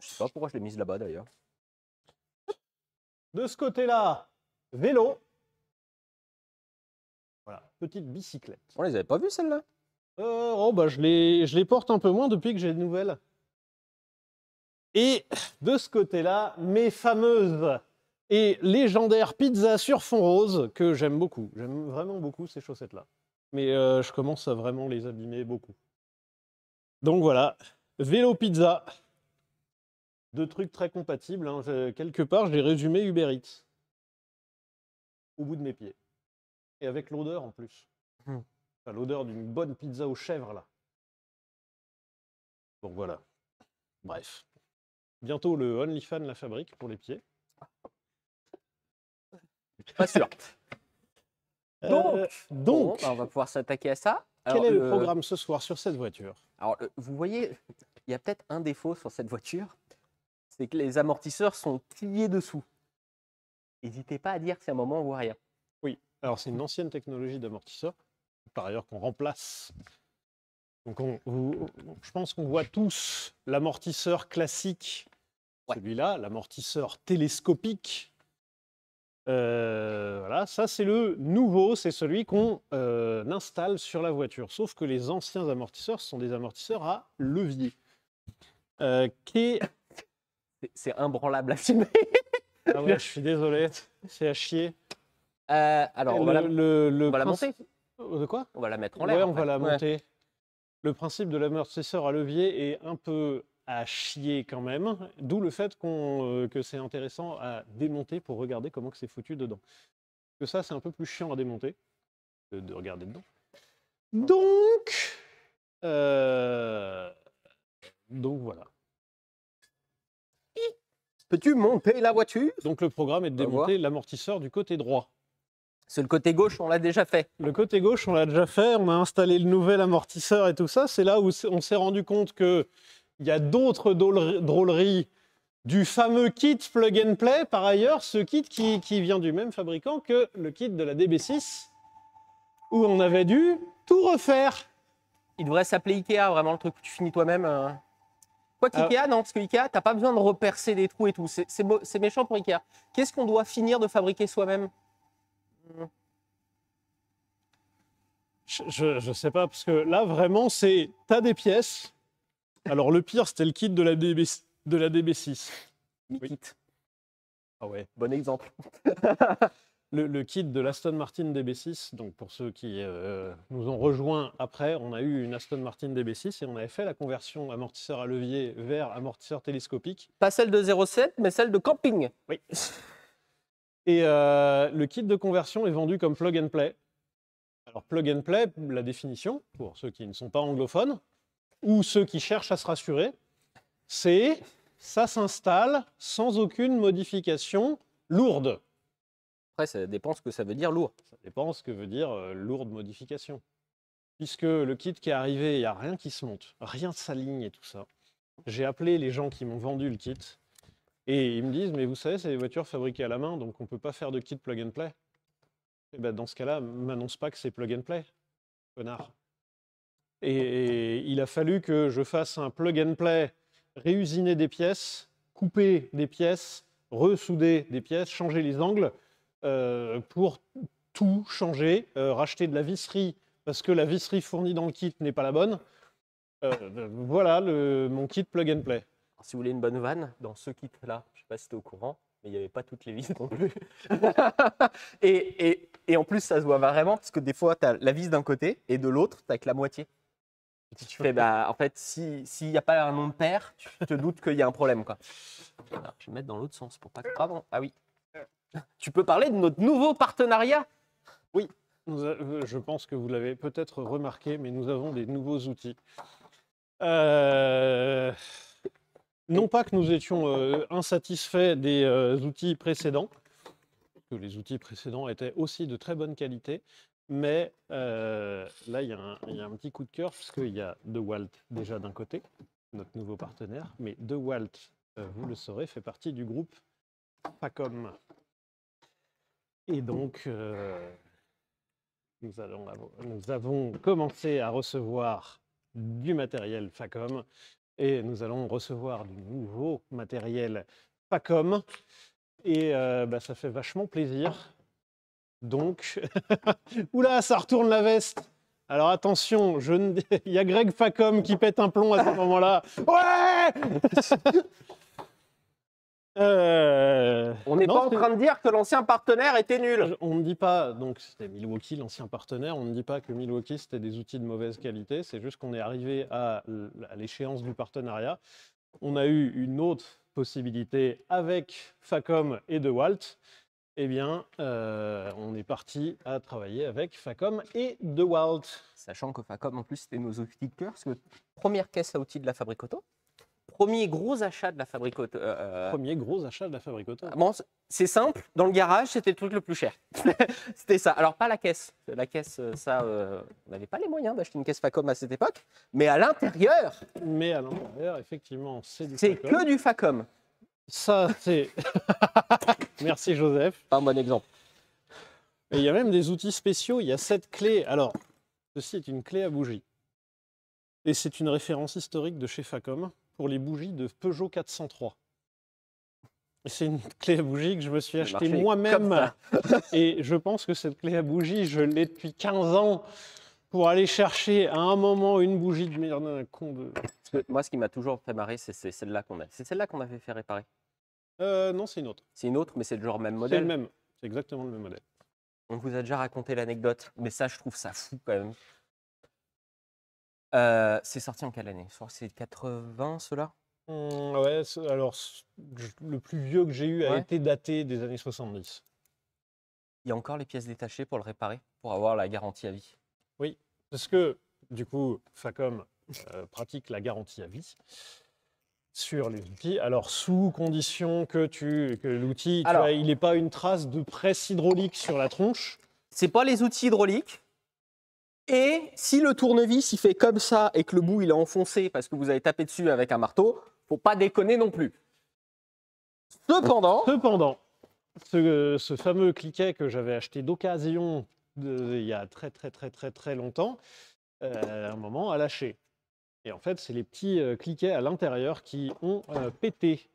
Je sais pas pourquoi je l'ai mise là-bas d'ailleurs. De ce côté-là, vélo. Voilà, petite bicyclette. On les avait pas vues celles-là? Je les porte un peu moins depuis que j'ai de nouvelles. Et de ce côté-là, mes fameuses et légendaires pizzas sur fond rose que j'aime beaucoup. J'aime vraiment beaucoup ces chaussettes-là. Mais je commence à vraiment les abîmer beaucoup. Donc voilà, vélo pizza. Deux trucs très compatibles. Hein. Quelque part, j'ai résumé Uber Eats. Au bout de mes pieds. Et avec l'odeur en plus. Enfin, l'odeur d'une bonne pizza aux chèvres, là. Donc voilà. Bref. Bientôt, le OnlyFans la fabrique pour les pieds. Pas sûr. Donc, bon, on va pouvoir s'attaquer à ça. Quel est le programme ce soir sur cette voiture? Alors, vous voyez, il y a peut-être un défaut sur cette voiture, c'est que les amortisseurs sont pliés dessous. N'hésitez pas à dire si à un moment on voit rien. Oui, alors c'est une ancienne technologie d'amortisseur, par ailleurs qu'on remplace. Donc je pense qu'on voit tous l'amortisseur classique, celui-là, l'amortisseur télescopique. Voilà, ça c'est le nouveau, c'est celui qu'on installe sur la voiture. Sauf que les anciens amortisseurs sont des amortisseurs à levier. C'est imbranlable à filmer. Ah ouais, je suis désolé, c'est à chier. Alors, on va la monter. De quoi? On va la mettre en l'air. Ouais, on va la monter. Le principe de l'amortisseur à levier est un peu à chier quand même, d'où le fait que c'est intéressant à démonter pour regarder comment c'est foutu dedans. Parce que ça, c'est un peu plus chiant à démonter que de regarder dedans. Donc voilà. Peux-tu monter la voiture? Donc le programme est de démonter l'amortisseur du côté droit. C'est le côté gauche, on l'a déjà fait. Le côté gauche, on l'a déjà fait. On a installé le nouvel amortisseur et tout ça. C'est là où on s'est rendu compte qu'il y a d'autres drôleries du fameux kit plug and play. Par ailleurs, ce kit qui vient du même fabricant que le kit de la DB6, où on avait dû tout refaire. Il devrait s'appeler Ikea, vraiment le truc que tu finis toi-même. Quoi qu'Ikea, non, parce que Ikea, t'as pas besoin de repercer des trous et tout. C'est méchant pour Ikea. Qu'est-ce qu'on doit finir de fabriquer soi-même? Je sais pas, parce que là, vraiment, t'as des pièces. Alors, le pire, c'était le kit de la DB6. Mi-kit. Ah ouais. Bon exemple. Le kit de l'Aston Martin DB6, donc pour ceux qui nous ont rejoints après, on a eu une Aston Martin DB6 et on avait fait la conversion amortisseur à levier vers amortisseur télescopique. Pas celle de 0,7, mais celle de camping. Oui. Et le kit de conversion est vendu comme plug and play. Alors plug and play, la définition, pour ceux qui ne sont pas anglophones, ou ceux qui cherchent à se rassurer, c'est ça s'installe sans aucune modification lourde. Après, ça dépend ce que ça veut dire lourd. Ça dépend ce que veut dire lourde modification. Puisque le kit qui est arrivé, il n'y a rien qui se monte, rien ne s'aligne et tout ça. J'ai appelé les gens qui m'ont vendu le kit. Et ils me disent, mais vous savez, c'est des voitures fabriquées à la main, donc on ne peut pas faire de kit plug and play. Et ben, dans ce cas-là, m'annonce pas que c'est plug and play, connard. Et il a fallu que je fasse un plug and play, réusiner des pièces, couper des pièces, ressouder des pièces, changer les angles pour tout changer, racheter de la visserie parce que la visserie fournie dans le kit n'est pas la bonne. Voilà mon kit plug and play. Alors, si vous voulez une bonne vanne, dans ce kit-là, je ne sais pas si tu es au courant, mais il n'y avait pas toutes les vis non plus. et en plus, ça se voit vraiment, parce que des fois, tu as la vis d'un côté et de l'autre, tu n'as que la moitié. Et tu fais, bah, en fait, s'il n'y a pas un nom de paire, tu te doutes qu'il y a un problème, quoi. Alors, je vais me mettre dans l'autre sens pour pas que. Pardon. Ah oui. Tu peux parler de notre nouveau partenariat? Oui, je pense que vous l'avez peut-être remarqué, mais nous avons des nouveaux outils. Non pas que nous étions insatisfaits des outils précédents, que les outils précédents étaient aussi de très bonne qualité, mais là, il y a un petit coup de cœur, puisqu'il y a DeWalt déjà d'un côté, notre nouveau partenaire, mais DeWalt, vous le saurez, fait partie du groupe Facom. Et donc, nous avons commencé à recevoir du matériel Facom et nous allons recevoir du nouveau matériel Facom et ça fait vachement plaisir. Donc, oula, ça retourne la veste. Alors attention, il y a Greg Facom qui pète un plomb à ce moment-là. Ouais. On n'est pas en train de dire que l'ancien partenaire était nul. On ne dit pas, donc c'était Milwaukee, l'ancien partenaire, on ne dit pas que Milwaukee c'était des outils de mauvaise qualité, c'est juste qu'on est arrivé à l'échéance du partenariat. On a eu une autre possibilité avec Facom et DeWalt. Eh bien, on est parti à travailler avec Facom et DeWalt. Sachant que Facom, en plus, c'était nos outils de cœur, parce que première caisse à outils de la Fabrique Auto, premier gros achat de la Fabrique Auto. Premier gros achat de la Fabrique Auto. Bon, c'est simple, dans le garage, c'était le truc le plus cher. C'était ça. Alors, pas la caisse. La caisse, ça, on n'avait pas les moyens d'acheter une caisse Facom à cette époque, mais à l'intérieur. Mais à l'intérieur, effectivement, c'est du C'est Facom. que du Facom. Ça, c'est. Merci Joseph. Pas un bon exemple. Et il y a même des outils spéciaux. Il y a cette clé. Alors, ceci est une clé à bougie. Et c'est une référence historique de chez Facom pour les bougies de Peugeot 403. C'est une clé à bougie que je me suis achetée moi-même. Et je pense que cette clé à bougie, je l'ai depuis 15 ans pour aller chercher à un moment une bougie de merde, un con de. Moi, ce qui m'a toujours fait marrer, c'est celle-là qu'on a. C'est celle-là qu'on avait fait réparer. Non, c'est une autre. C'est une autre, mais c'est le genre même modèle. C'est le même. C'est exactement le même modèle. On vous a déjà raconté l'anecdote, mais ça, je trouve ça fou quand même. C'est sorti en quelle année? Je crois que c'est 80, ceux-là? Ouais, alors le plus vieux que j'ai eu a été daté des années 70. Il y a encore les pièces détachées pour le réparer, pour avoir la garantie à vie. Oui, parce que du coup, Facom pratique la garantie à vie sur les outils. Alors, sous condition que l'outil, il n'ait pas une trace de presse hydraulique sur la tronche. C'est pas les outils hydrauliques. Et si le tournevis il fait comme ça et que le bout il est enfoncé parce que vous avez tapé dessus avec un marteau, faut pas déconner non plus. Cependant, ce fameux cliquet que j'avais acheté d'occasion il y a très longtemps, à un moment a lâché. Et en fait, c'est les petits cliquets à l'intérieur qui ont pété.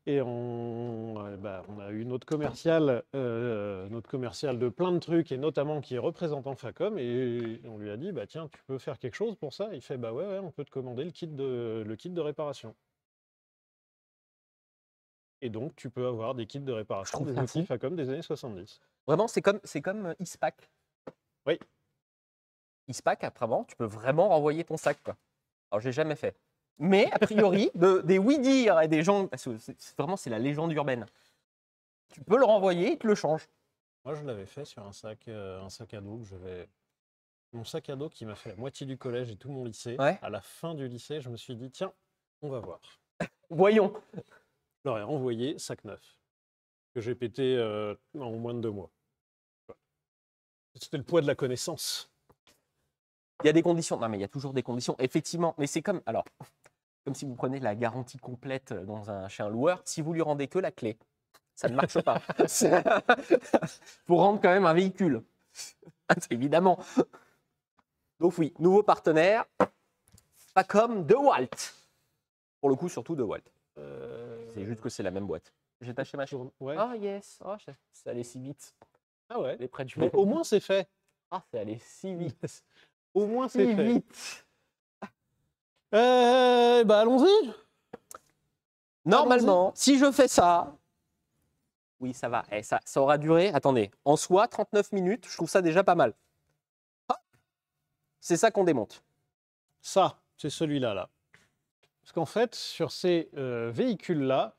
Et on a eu notre commercial de plein de trucs, et notamment qui est représentant Facom, et on lui a dit, bah tiens, tu peux faire quelque chose pour ça? Il fait, bah ouais, on peut te commander le kit de réparation. Et donc, tu peux avoir des kits de réparation des outils Facom des années 70. Vraiment, c'est comme ISPAC. Oui. ISPAC, apparemment, tu peux vraiment renvoyer ton sac, quoi. Alors, j'ai jamais fait. Mais, a priori, des oui-dire et des gens, parce que c'est la légende urbaine, tu peux le renvoyer, il te le change. Moi, je l'avais fait sur un sac à dos que j'avais. Mon sac à dos qui m'a fait la moitié du collège et tout mon lycée. Ouais. À la fin du lycée, je me suis dit, tiens, on va voir. Voyons. Je leur ai renvoyé sac neuf, que j'ai pété en moins de 2 mois. C'était le poids de la connaissance. Il y a des conditions. Non, mais il y a toujours des conditions, effectivement. Mais c'est comme. Alors, Comme si vous prenez la garantie complète chez un loueur, si vous lui rendez que la clé, ça ne marche pas. Faut rendre quand même un véhicule. Évidemment. Donc oui, nouveau partenaire, pas comme DeWalt. Pour le coup, surtout DeWalt. C'est juste que c'est la même boîte. J'ai taché ma chaîne. Ouais. Ah yes, oh, ça allait si vite. Ah ouais. Les près du Mais au moins c'est fait. Ah, c'est allé si vite. Au moins c'est Si fait. vite. Bah allons-y. Normalement, si je fais ça, oui, ça va. Ça aura duré, attendez, en soi, 39 minutes. Je trouve ça déjà pas mal. Ah, c'est ça qu'on démonte. Ça, c'est celui-là, là. Parce qu'en fait, sur ces véhicules-là,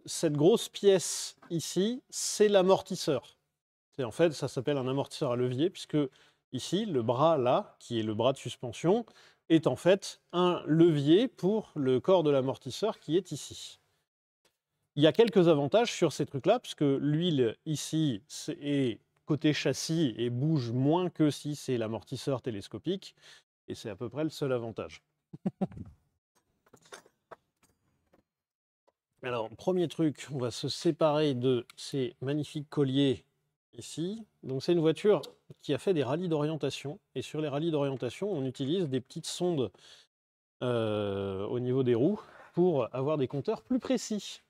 cette grosse pièce ici, c'est l'amortisseur. En fait, ça s'appelle un amortisseur à levier, puisque ici, le bras là, qui est le bras de suspension, est en fait un levier pour le corps de l'amortisseur qui est ici. Il y a quelques avantages sur ces trucs-là, puisque l'huile ici est côté châssis et bouge moins que si c'est l'amortisseur télescopique, et c'est à peu près le seul avantage. Alors, premier truc, on va se séparer de ces magnifiques colliers ici. Donc, c'est une voiture qui a fait des rallyes d'orientation. Et sur les rallyes d'orientation, on utilise des petites sondes au niveau des roues pour avoir des compteurs plus précis.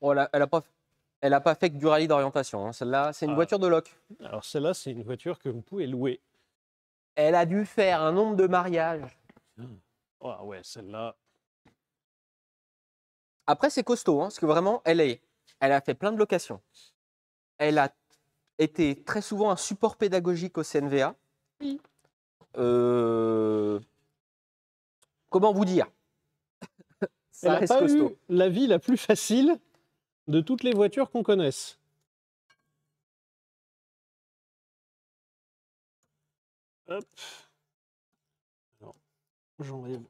Oh, elle a pas fait que du rallye d'orientation. Hein. Celle-là, c'est une voiture de loc. Alors, celle-là, c'est une voiture que vous pouvez louer. Elle a dû faire un nombre de mariages. Ah ouais, celle-là. Après, c'est costaud, hein, parce que vraiment, elle a fait plein de locations. Elle a été très souvent un support pédagogique au CNVA. Oui. Comment vous dire? Ça Elle n'a pas eu la vie la plus facile de toutes les voitures qu'on connaisse. Hop. Alors, j'enlève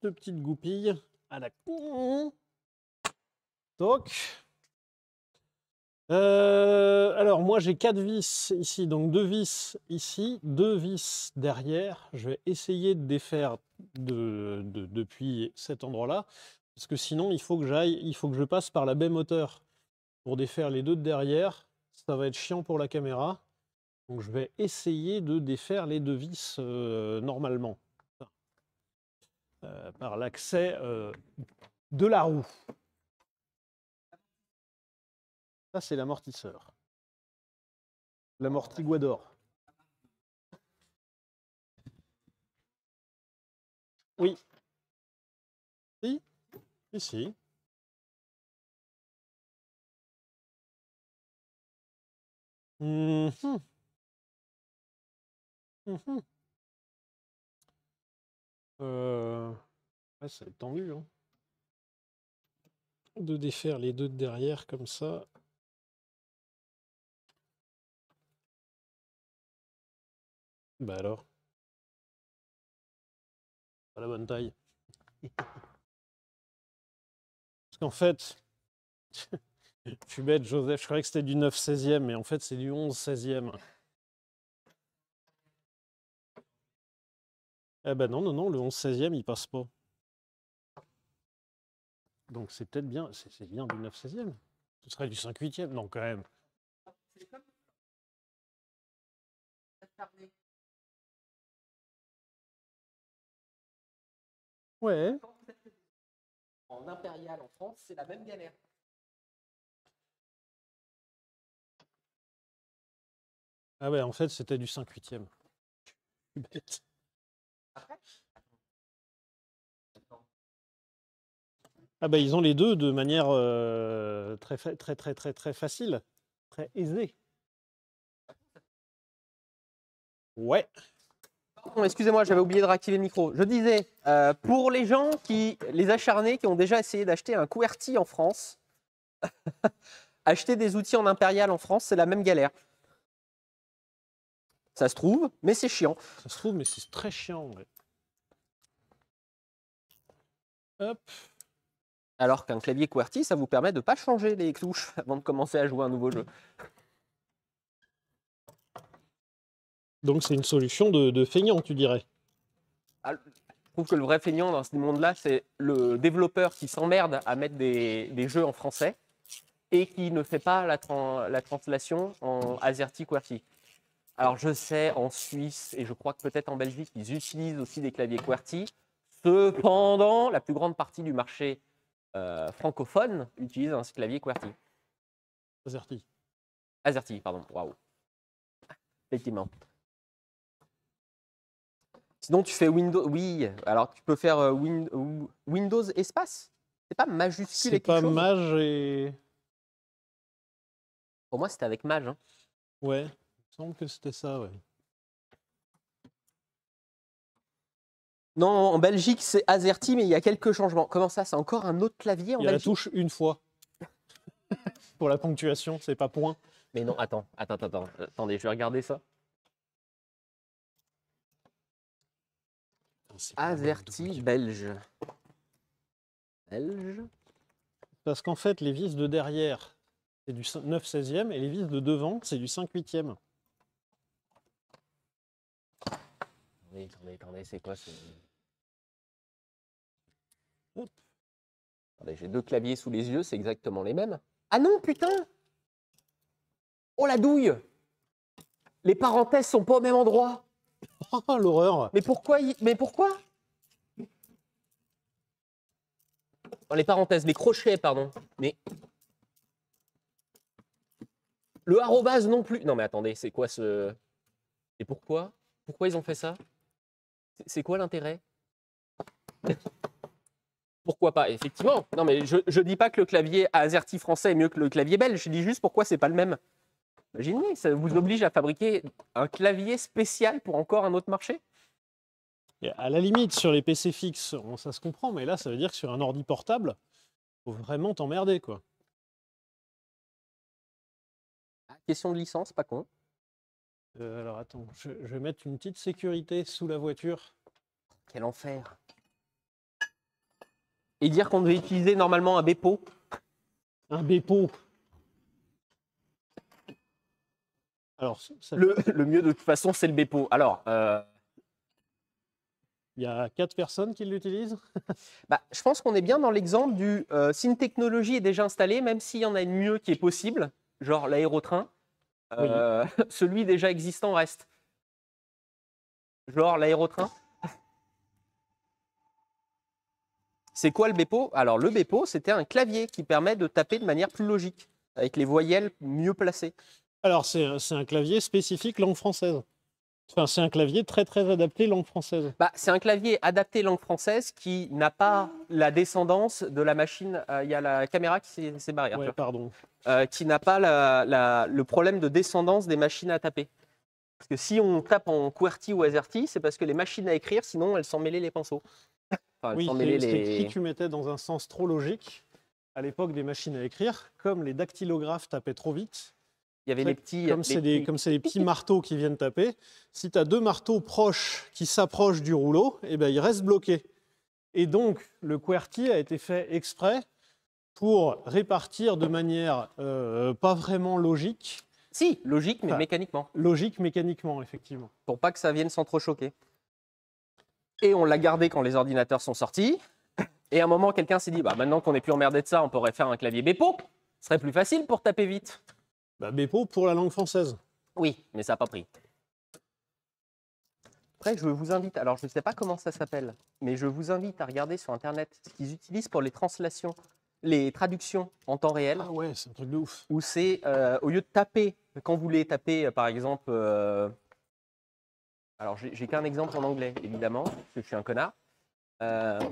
deux petites goupilles à la con. Toc. Alors moi j'ai 4 vis ici, donc 2 vis ici, 2 vis derrière. Je vais essayer de défaire depuis cet endroit-là, parce que sinon il faut que je passe par la baie moteur pour défaire les deux de derrière. Ça va être chiant pour la caméra, donc je vais essayer de défaire les 2 vis normalement par l'accès de la roue. Ça, c'est l'amortisseur. L'amortiguador. Oui. Si. Ici. Ouais, ça va être tendu, hein. De défaire les deux de derrière comme ça. Bah alors. Pas la bonne taille. Parce qu'en fait, je suis bête, Joseph, je croyais que c'était du 9/16e, mais en fait, c'est du 11/16e. Eh ben non, le 11/16e, il passe pas. Donc c'est peut-être bien, c'est bien du 9/16e. Ce serait du 5/8e, non quand même. Ouais. En impérial en France, c'est la même galère. Ah ouais, en fait, c'était du 5/8e. Bête. Ah bah ils ont les deux de manière très facile, très aisée. Ouais. Pardon, excusez-moi, j'avais oublié de réactiver le micro. Je disais, pour les gens les acharnés qui ont déjà essayé d'acheter un QWERTY en France, acheter des outils en impérial en France, c'est la même galère. Ça se trouve, mais c'est chiant. Ça se trouve, mais c'est très chiant. Ouais. Hop. Alors qu'un clavier QWERTY, ça vous permet de ne pas changer les touches avant de commencer à jouer à un nouveau jeu. Donc c'est une solution de feignant, tu dirais. trouve que le vrai feignant dans ce monde-là, c'est le développeur qui s'emmerde à mettre des jeux en français et qui ne fait pas la translation en AZERTY QWERTY. Alors je sais, en Suisse et je crois que peut-être en Belgique, ils utilisent aussi des claviers QWERTY. Cependant, la plus grande partie du marché francophone utilise un clavier QWERTY. AZERTY. AZERTY, pardon. Waouh. Effectivement. Sinon, tu fais Windows. Oui, alors tu peux faire Windows espace. C'est pas majuscule et C'est quelque pas chose. Mage et... Pour moi, c'était avec Mage. Hein. Ouais, il me semble que c'était ça, ouais. Non, en Belgique, c'est AZERTY, mais il y a quelques changements. Comment ça? C'est encore un autre clavier en Il y a la Belgique? touche une fois. Pour la ponctuation, c'est pas point. Mais non, attends. Attendez, je vais regarder ça. AZERTY belge. Parce qu'en fait, les vis de derrière, c'est du 9/16e et les vis de devant, c'est du 5/8e. Attendez, c'est quoi ce... Hop. Attendez, j'ai deux claviers sous les yeux, c'est exactement les mêmes. Ah non, putain! Oh la douille! Les parenthèses sont pas au même endroit. Oh, l'horreur! Mais pourquoi? Oh, les parenthèses, les crochets, pardon. Mais le arrobase non plus. Non mais attendez, c'est quoi ce... Et pourquoi? Pourquoi ils ont fait ça? C'est quoi l'intérêt? Pourquoi pas? Effectivement. Non mais je dis pas que le clavier AZERTY français est mieux que le clavier belge. Je dis juste pourquoi c'est pas le même. Imaginez, ça vous oblige à fabriquer un clavier spécial pour encore un autre marché? Et à la limite, sur les PC fixes, ça se comprend, mais là, ça veut dire que sur un ordi portable, faut vraiment t'emmerder, quoi. Question de licence, pas con. Alors attends, je vais mettre une petite sécurité sous la voiture. Quel enfer. Et dire qu'on devait utiliser normalement un Bepo. Un Bepo. Alors, ça... le mieux de toute façon, c'est le Bepo. Alors, il y a 4 personnes qui l'utilisent. je pense qu'on est bien dans l'exemple du si une technologie est déjà installée, même s'il y en a une mieux qui est possible, genre l'aérotrain, Oui. celui déjà existant reste. Genre l'aérotrain. C'est quoi le Bepo? Alors le Bepo, c'était un clavier qui permet de taper de manière plus logique, avec les voyelles mieux placées. Alors c'est un clavier spécifique langue française. Enfin, c'est un clavier très très adapté langue française. C'est un clavier adapté langue française qui n'a pas la descendance de la machine. Il y a la caméra qui s'est barrée. Ouais, pardon. Qui n'a pas le problème de descendance des machines à taper. Parce que si on tape en QWERTY ou AZERTY, c'est parce que les machines à écrire, sinon elles s'en mêlaient les pinceaux. Enfin, Oui, si tu mettais dans un sens trop logique, à l'époque des machines à écrire, comme les dactylographes tapaient trop vite, il y avait les petits... Comme c'est des petits marteaux qui viennent taper, si tu as deux marteaux proches qui s'approchent du rouleau, eh ben, ils restent bloqués. Et donc, le QWERTY a été fait exprès pour répartir de manière pas vraiment logique. Si, logique, mais mécaniquement. Logique mécaniquement, effectivement. Pour pas que ça vienne s'entrechoquer. Et on l'a gardé quand les ordinateurs sont sortis. Et à un moment, quelqu'un s'est dit, maintenant qu'on n'est plus emmerdé de ça, on pourrait faire un clavier Bepo. Ce serait plus facile pour taper vite. Bepo pour la langue française. Oui, mais ça n'a pas pris. Après, je vous invite, alors je ne sais pas comment ça s'appelle, mais je vous invite à regarder sur Internet ce qu'ils utilisent pour les translations, les traductions en temps réel. Ah ouais, c'est un truc de ouf. Où c'est, au lieu de taper, quand vous voulez taper, par exemple... alors, j'ai qu'un exemple en anglais, évidemment, parce que je suis un connard. J'essaie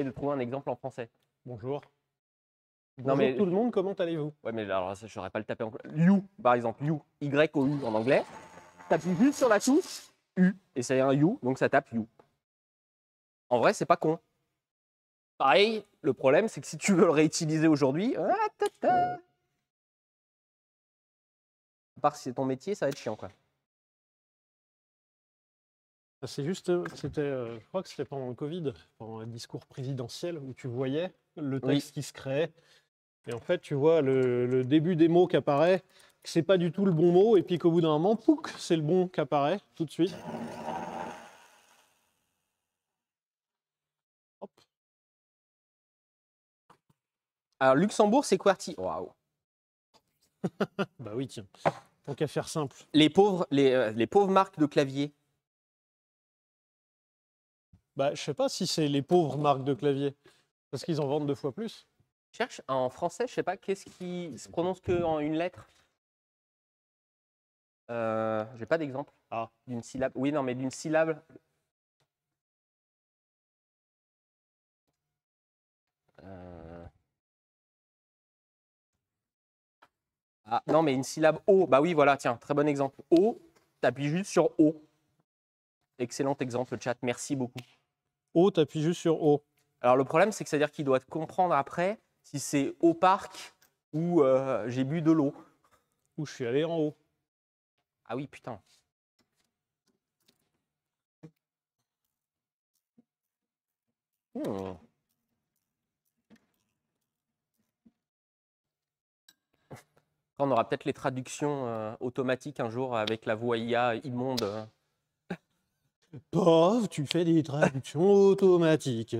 de trouver un exemple en français. Bonjour. Non, mais... tout le monde, comment allez-vous? Ouais, mais alors, je n'aurais pas le taper en... You, par exemple, you, Y-O-U en anglais. T'appuies juste sur la touche U, et c'est un You, donc ça tape You. En vrai, c'est pas con. Pareil, le problème, c'est que si tu veux le réutiliser aujourd'hui, à part si c'est ton métier, ça va être chiant, quoi. C'est juste, je crois que c'était pendant le Covid, pendant un discours présidentiel, où tu voyais le texte qui se créait. Et en fait, tu vois le début des mots qui apparaît, que c'est pas du tout le bon mot, et puis qu'au bout d'un moment, pouc, c'est le bon qui apparaît tout de suite. Alors, Luxembourg, c'est QWERTY. Waouh. Bah oui, tiens. Tant qu'à faire simple. Les pauvres marques de clavier. Bah, je sais pas si c'est les pauvres marques de clavier. Parce qu'ils en vendent 2 fois plus. Cherche en français, je sais pas, qu'est-ce qui se prononce que en une lettre? J'ai pas d'exemple. Ah. D'une syllabe. Oui, non, mais d'une syllabe. Ah, non, mais une syllabe O. Bah oui, voilà, tiens, très bon exemple. O, t'appuies juste sur O. Excellent exemple, chat. Merci beaucoup. O, t'appuies juste sur O. Alors, le problème, c'est que c'est-à-dire qu'il doit comprendre après si c'est au parc ou j'ai bu de l'eau. Ou je suis allé en haut. Ah oui, putain. Hmm. On aura peut-être les traductions automatiques un jour avec la voix IA immonde. Pauvre, tu fais des traductions automatiques.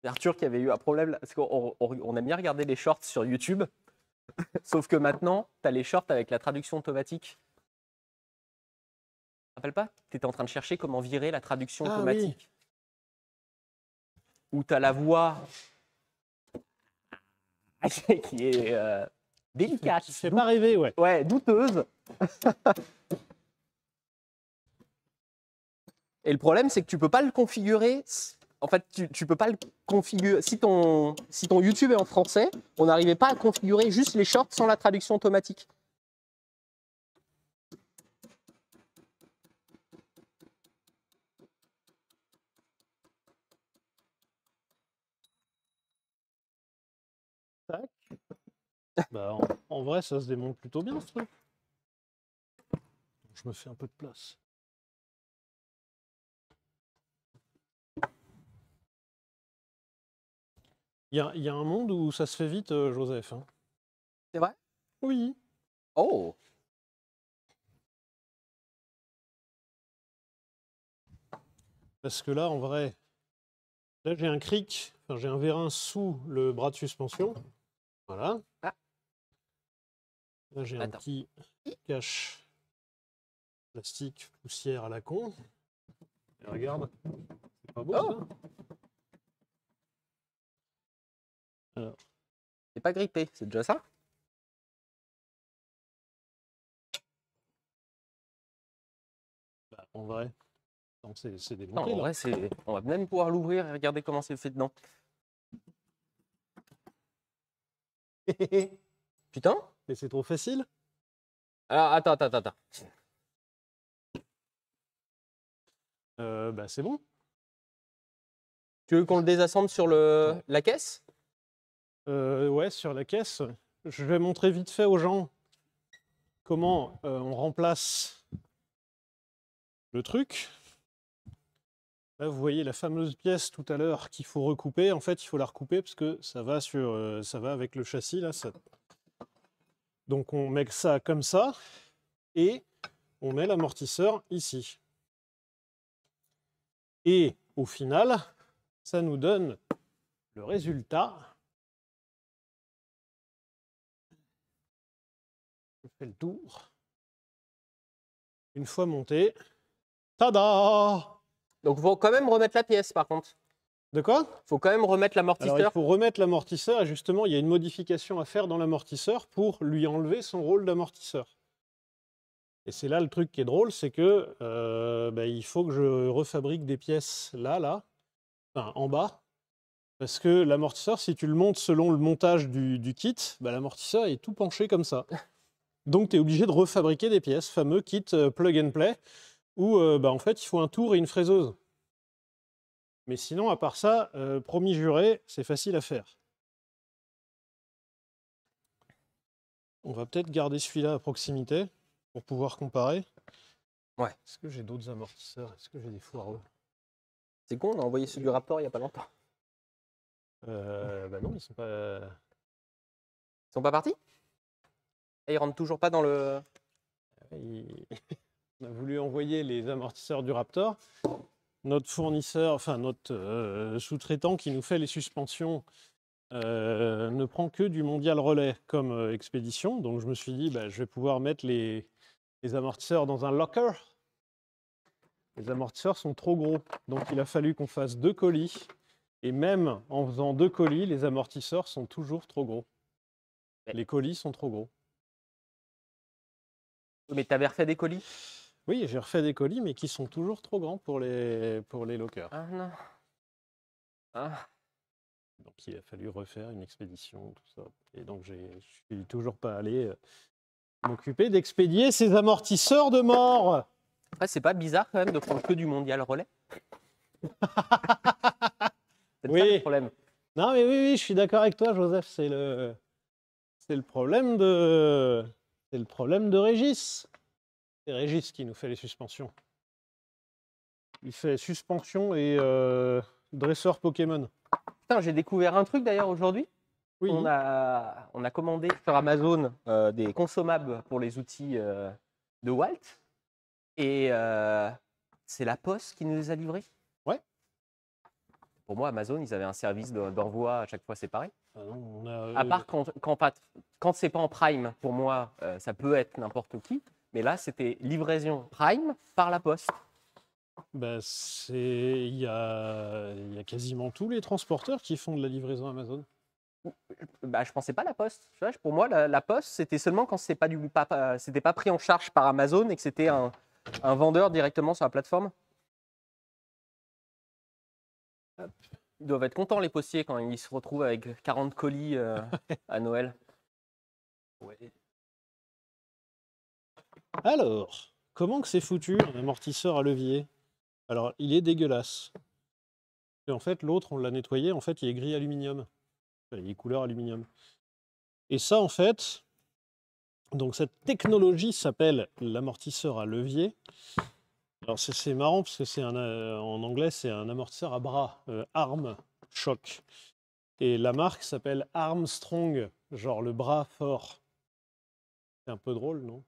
Arthur qui avait eu un problème, parce qu'on aime bien regarder les shorts sur YouTube, sauf que maintenant, tu as les shorts avec la traduction automatique. Tu te rappelles pas? Tu étais en train de chercher comment virer la traduction Ah automatique. Où tu as la voix qui est délicate. Ça fait pas rêver, ouais. Ouais, douteuse. Et le problème, c'est que tu peux pas le configurer. En fait, tu peux pas le configurer. Si ton YouTube est en français, on n'arrivait pas à configurer juste les shorts sans la traduction automatique. Tac. Bah, en vrai, ça se démonte plutôt bien, ce truc. Je me fais un peu de place. Il y a un monde où ça se fait vite, Joseph. Hein. C'est vrai? Oui. Oh! Parce que là, en vrai, là, j'ai un cric, enfin, j'ai un vérin sous le bras de suspension. Voilà. Ah. Là, j'ai un petit cache plastique, poussière à la con. Et regarde, c'est pas beau, ça? Alors. C'est pas grippé, c'est déjà ça? Bah, en vrai, c'est Non, démonté, en là. vrai, on va même pouvoir l'ouvrir et regarder comment c'est fait dedans. Putain? Mais c'est trop facile. Alors, attends. Bah, c'est bon. Tu veux qu'on le désassemble sur la caisse? Ouais, sur la caisse. Je vais montrer vite fait aux gens comment on remplace le truc. Là, vous voyez la fameuse pièce tout à l'heure qu'il faut recouper. En fait, il faut la recouper parce que ça va avec le châssis là. Donc, on met ça comme ça et on met l'amortisseur ici. Et au final, ça nous donne le résultat. Je fais le tour. Une fois monté, tada! Donc, il faut quand même remettre la pièce, par contre. De quoi? Il faut quand même remettre Alors, l'amortisseur. il faut remettre l'amortisseur et justement, il y a une modification à faire dans l'amortisseur pour lui enlever son rôle d'amortisseur. Et c'est là le truc qui est drôle, c'est que il faut que je refabrique des pièces là, enfin en bas, parce que l'amortisseur, si tu le montes selon le montage du kit, bah, l'amortisseur est tout penché comme ça. Donc tu es obligé de refabriquer des pièces, fameux kit plug and play, où en fait il faut un tour et une fraiseuse. Mais sinon, à part ça, promis juré, c'est facile à faire. On va peut-être garder celui-là à proximité pour pouvoir comparer. Ouais. Est-ce que j'ai d'autres amortisseurs? Est-ce que j'ai des foireux? C'est con, on a envoyé ceux du Raptor il n'y a pas longtemps. Bah non, ils sont pas... Ils sont pas partis? Et ils rentrent toujours pas dans le... On a voulu envoyer les amortisseurs du Raptor. Notre fournisseur, enfin notre sous-traitant qui nous fait les suspensions ne prend que du mondial relais comme expédition. Donc je me suis dit, bah, je vais pouvoir mettre les amortisseurs dans un locker. Les amortisseurs sont trop gros. Donc il a fallu qu'on fasse 2 colis. Et même en faisant 2 colis, les amortisseurs sont toujours trop gros. Ouais. Les colis sont trop gros. Mais tu avais refait des colis? Oui, j'ai refait des colis, mais qui sont toujours trop grands pour les lockers. Ah non. Ah. Donc il a fallu refaire une expédition, tout ça. Et donc je suis toujours pas allé m'occuper d'expédier ces amortisseurs de mort. Après, c'est pas bizarre quand même de prendre que du mondial relais? C'est ça le Oui. problème. Non, mais oui, je suis d'accord avec toi, Joseph. C'est le problème de Régis. C'est Régis qui nous fait les suspensions. Il fait suspension et dresseur Pokémon. Putain, j'ai découvert un truc d'ailleurs aujourd'hui. Oui. On a commandé sur Amazon des consommables pour les outils de Walt. Et c'est la Poste qui nous les a livrés. Ouais. Pour moi, Amazon, ils avaient un service d'envoi à chaque fois séparé. Ah non, on a, À part quand c'est pas en Prime, pour moi, ça peut être n'importe qui. Mais là, c'était livraison Prime par la Poste. bah, il y a quasiment tous les transporteurs qui font de la livraison Amazon. Bah, je pensais pas à la Poste. Tu vois, pour moi, la Poste, c'était seulement quand c'était pas pris en charge par Amazon et que c'était un vendeur directement sur la plateforme. Hop. Ils doivent être contents, les postiers, quand ils se retrouvent avec 40 colis à Noël. Ouais. Alors, comment que c'est foutu un amortisseur à levier? Alors, il est dégueulasse. Et en fait, l'autre, on l'a nettoyé, en fait, il est gris aluminium. Il est couleur aluminium. Et ça, en fait, donc cette technologie s'appelle l'amortisseur à levier. Alors, c'est marrant parce que en anglais, c'est un amortisseur à bras, arm shock. Et la marque s'appelle Armstrong, genre le bras fort. C'est un peu drôle, non?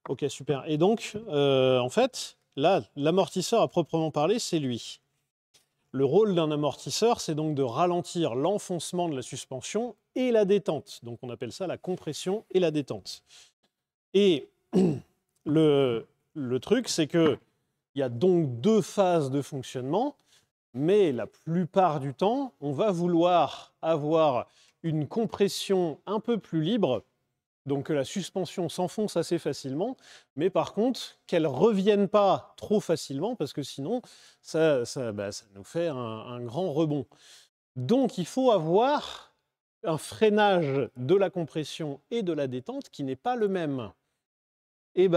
Ok, super. Et donc, en fait, là, l'amortisseur à proprement parler, c'est lui. Le rôle d'un amortisseur, c'est donc de ralentir l'enfoncement de la suspension et la détente. Donc on appelle ça la compression et la détente. Et le truc, c'est qu'il y a donc 2 phases de fonctionnement, mais la plupart du temps, on va vouloir avoir une compression un peu plus libre, donc que la suspension s'enfonce assez facilement, mais par contre, qu'elle ne revienne pas trop facilement, parce que sinon, ça nous fait un grand rebond. Donc, il faut avoir un freinage de la compression et de la détente qui n'est pas le même. Et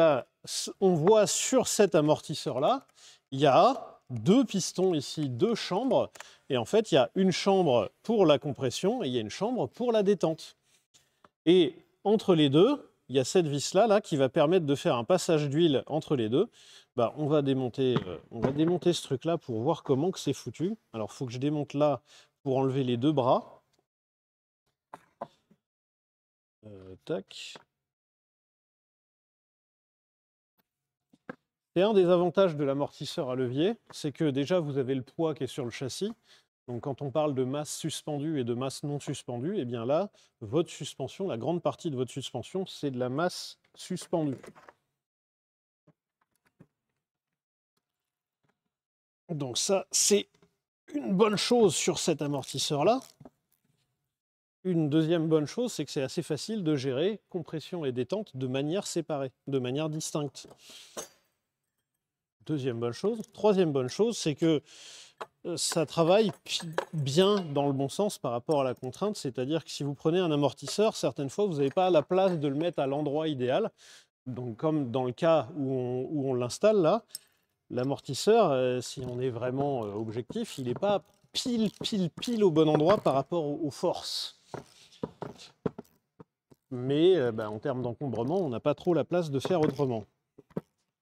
on voit sur cet amortisseur-là, il y a 2 pistons ici, 2 chambres, et en fait, il y a une chambre pour la compression et il y a une chambre pour la détente. Et entre les deux, il y a cette vis-là qui va permettre de faire un passage d'huile entre les deux. On va démonter ce truc-là pour voir comment que c'est foutu. Alors, il faut que je démonte là pour enlever les 2 bras. Tac. C'est un des avantages de l'amortisseur à levier, c'est que déjà, vous avez le poids qui est sur le châssis. Donc quand on parle de masse suspendue et de masse non suspendue, eh bien là, votre suspension, la grande partie de votre suspension, c'est de la masse suspendue. Donc ça, c'est une bonne chose sur cet amortisseur-là. Une deuxième bonne chose, c'est que c'est assez facile de gérer compression et détente de manière séparée, de manière distincte. Deuxième bonne chose. Troisième bonne chose, c'est que ça travaille bien dans le bon sens par rapport à la contrainte, c'est-à-dire que si vous prenez un amortisseur, certaines fois, vous n'avez pas la place de le mettre à l'endroit idéal. Donc, comme dans le cas où on l'installe là, l'amortisseur, si on est vraiment objectif, il n'est pas pile au bon endroit par rapport aux forces. Mais en termes d'encombrement, on n'a pas trop la place de faire autrement.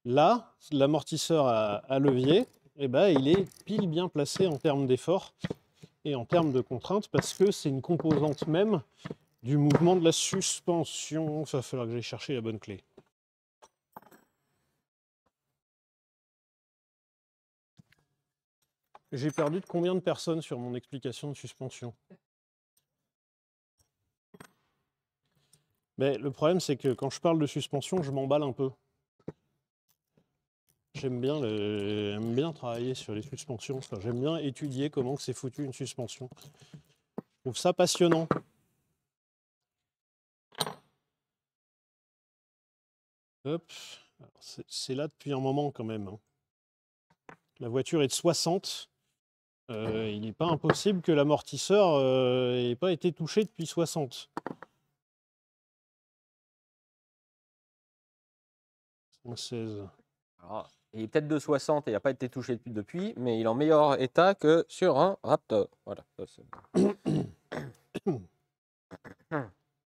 Là, l'amortisseur à levier, il est pile bien placé en termes d'effort et en termes de contrainte parce que c'est une composante même du mouvement de la suspension. Il va falloir que j'aille chercher la bonne clé. J'ai perdu de combien de personnes sur mon explication de suspension? Mais le problème, c'est que quand je parle de suspension, je m'emballe un peu. J'aime bien travailler sur les suspensions. Enfin, j'aime bien étudier comment c'est foutu une suspension. Je trouve ça passionnant. Hop. C'est là depuis un moment quand même, hein. La voiture est de 60. Il n'est pas impossible que l'amortisseur n'ait pas été touché depuis 60. 16. Alors, il est peut-être de 60 et il n'a pas été touché depuis, mais il est en meilleur état que sur un Raptor. Voilà. Ça,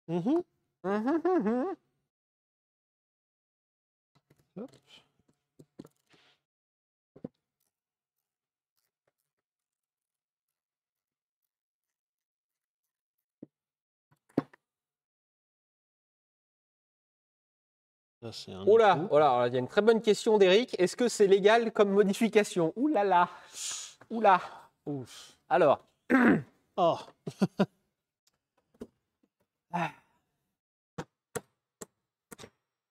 Mhm. Hop. Ça, c'est un Oh là, écho. oh là, il y a une très bonne question d'Eric. Est-ce que c'est légal comme modification? Ouh là là. Ouh là. Ouf. Alors, Oh.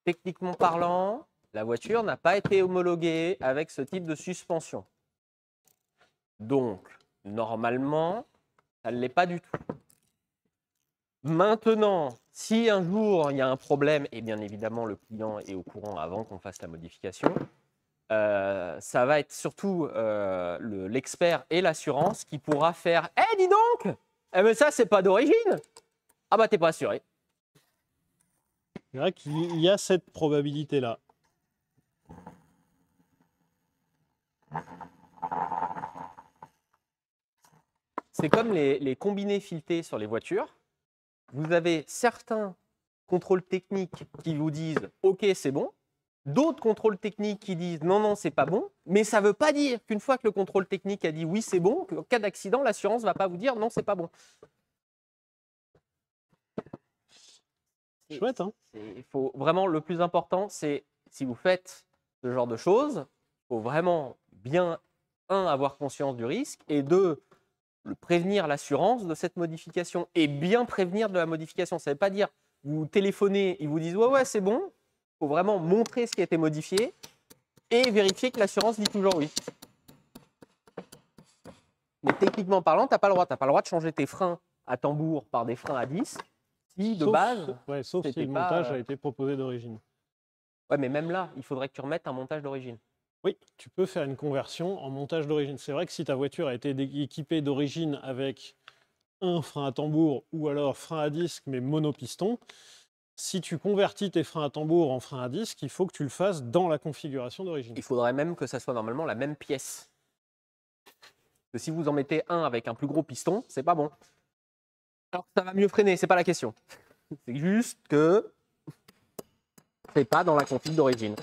techniquement parlant, la voiture n'a pas été homologuée avec ce type de suspension. Donc, normalement, ça ne l'est pas du tout. Maintenant, si un jour il y a un problème, et bien évidemment le client est au courant avant qu'on fasse la modification, ça va être surtout l'expert et l'assurance qui pourra faire « Eh, dis donc, mais ça, c'est pas d'origine !» Ah bah, t'es pas assuré. C'est vrai qu'il y a cette probabilité-là. C'est comme les combinés filetés sur les voitures. Vous avez certains contrôles techniques qui vous disent « Ok, c'est bon », d'autres contrôles techniques qui disent « Non, non, c'est pas bon », mais ça ne veut pas dire qu'une fois que le contrôle technique a dit « Oui, c'est bon », qu'en cas d'accident, l'assurance ne va pas vous dire « Non, c'est pas bon ». Chouette, hein? Il faut vraiment, le plus important, c'est si vous faites ce genre de choses, il faut vraiment bien, un, avoir conscience du risque, et deux, prévenir l'assurance de cette modification et bien prévenir de la modification. Ça ne veut pas dire vous téléphonez, ils vous disent ouais, ouais, c'est bon. Il faut vraiment montrer ce qui a été modifié et vérifier que l'assurance dit toujours oui. Mais techniquement parlant, tu n'as pas le droit. Tu n'as pas le droit de changer tes freins à tambour par des freins à disque si de base. Ouais, sauf si c'était le pas, montage a été proposé d'origine. Ouais, mais même là, il faudrait que tu remettes un montage d'origine. Oui, tu peux faire une conversion en montage d'origine. C'est vrai que si ta voiture a été équipée d'origine avec un frein à tambour ou alors frein à disque mais monopiston, si tu convertis tes freins à tambour en frein à disque, il faut que tu le fasses dans la configuration d'origine. Il faudrait même que ça soit normalement la même pièce. Que si vous en mettez un avec un plus gros piston, c'est pas bon. Alors ça va mieux freiner, c'est pas la question. C'est juste que c'est pas dans la config d'origine.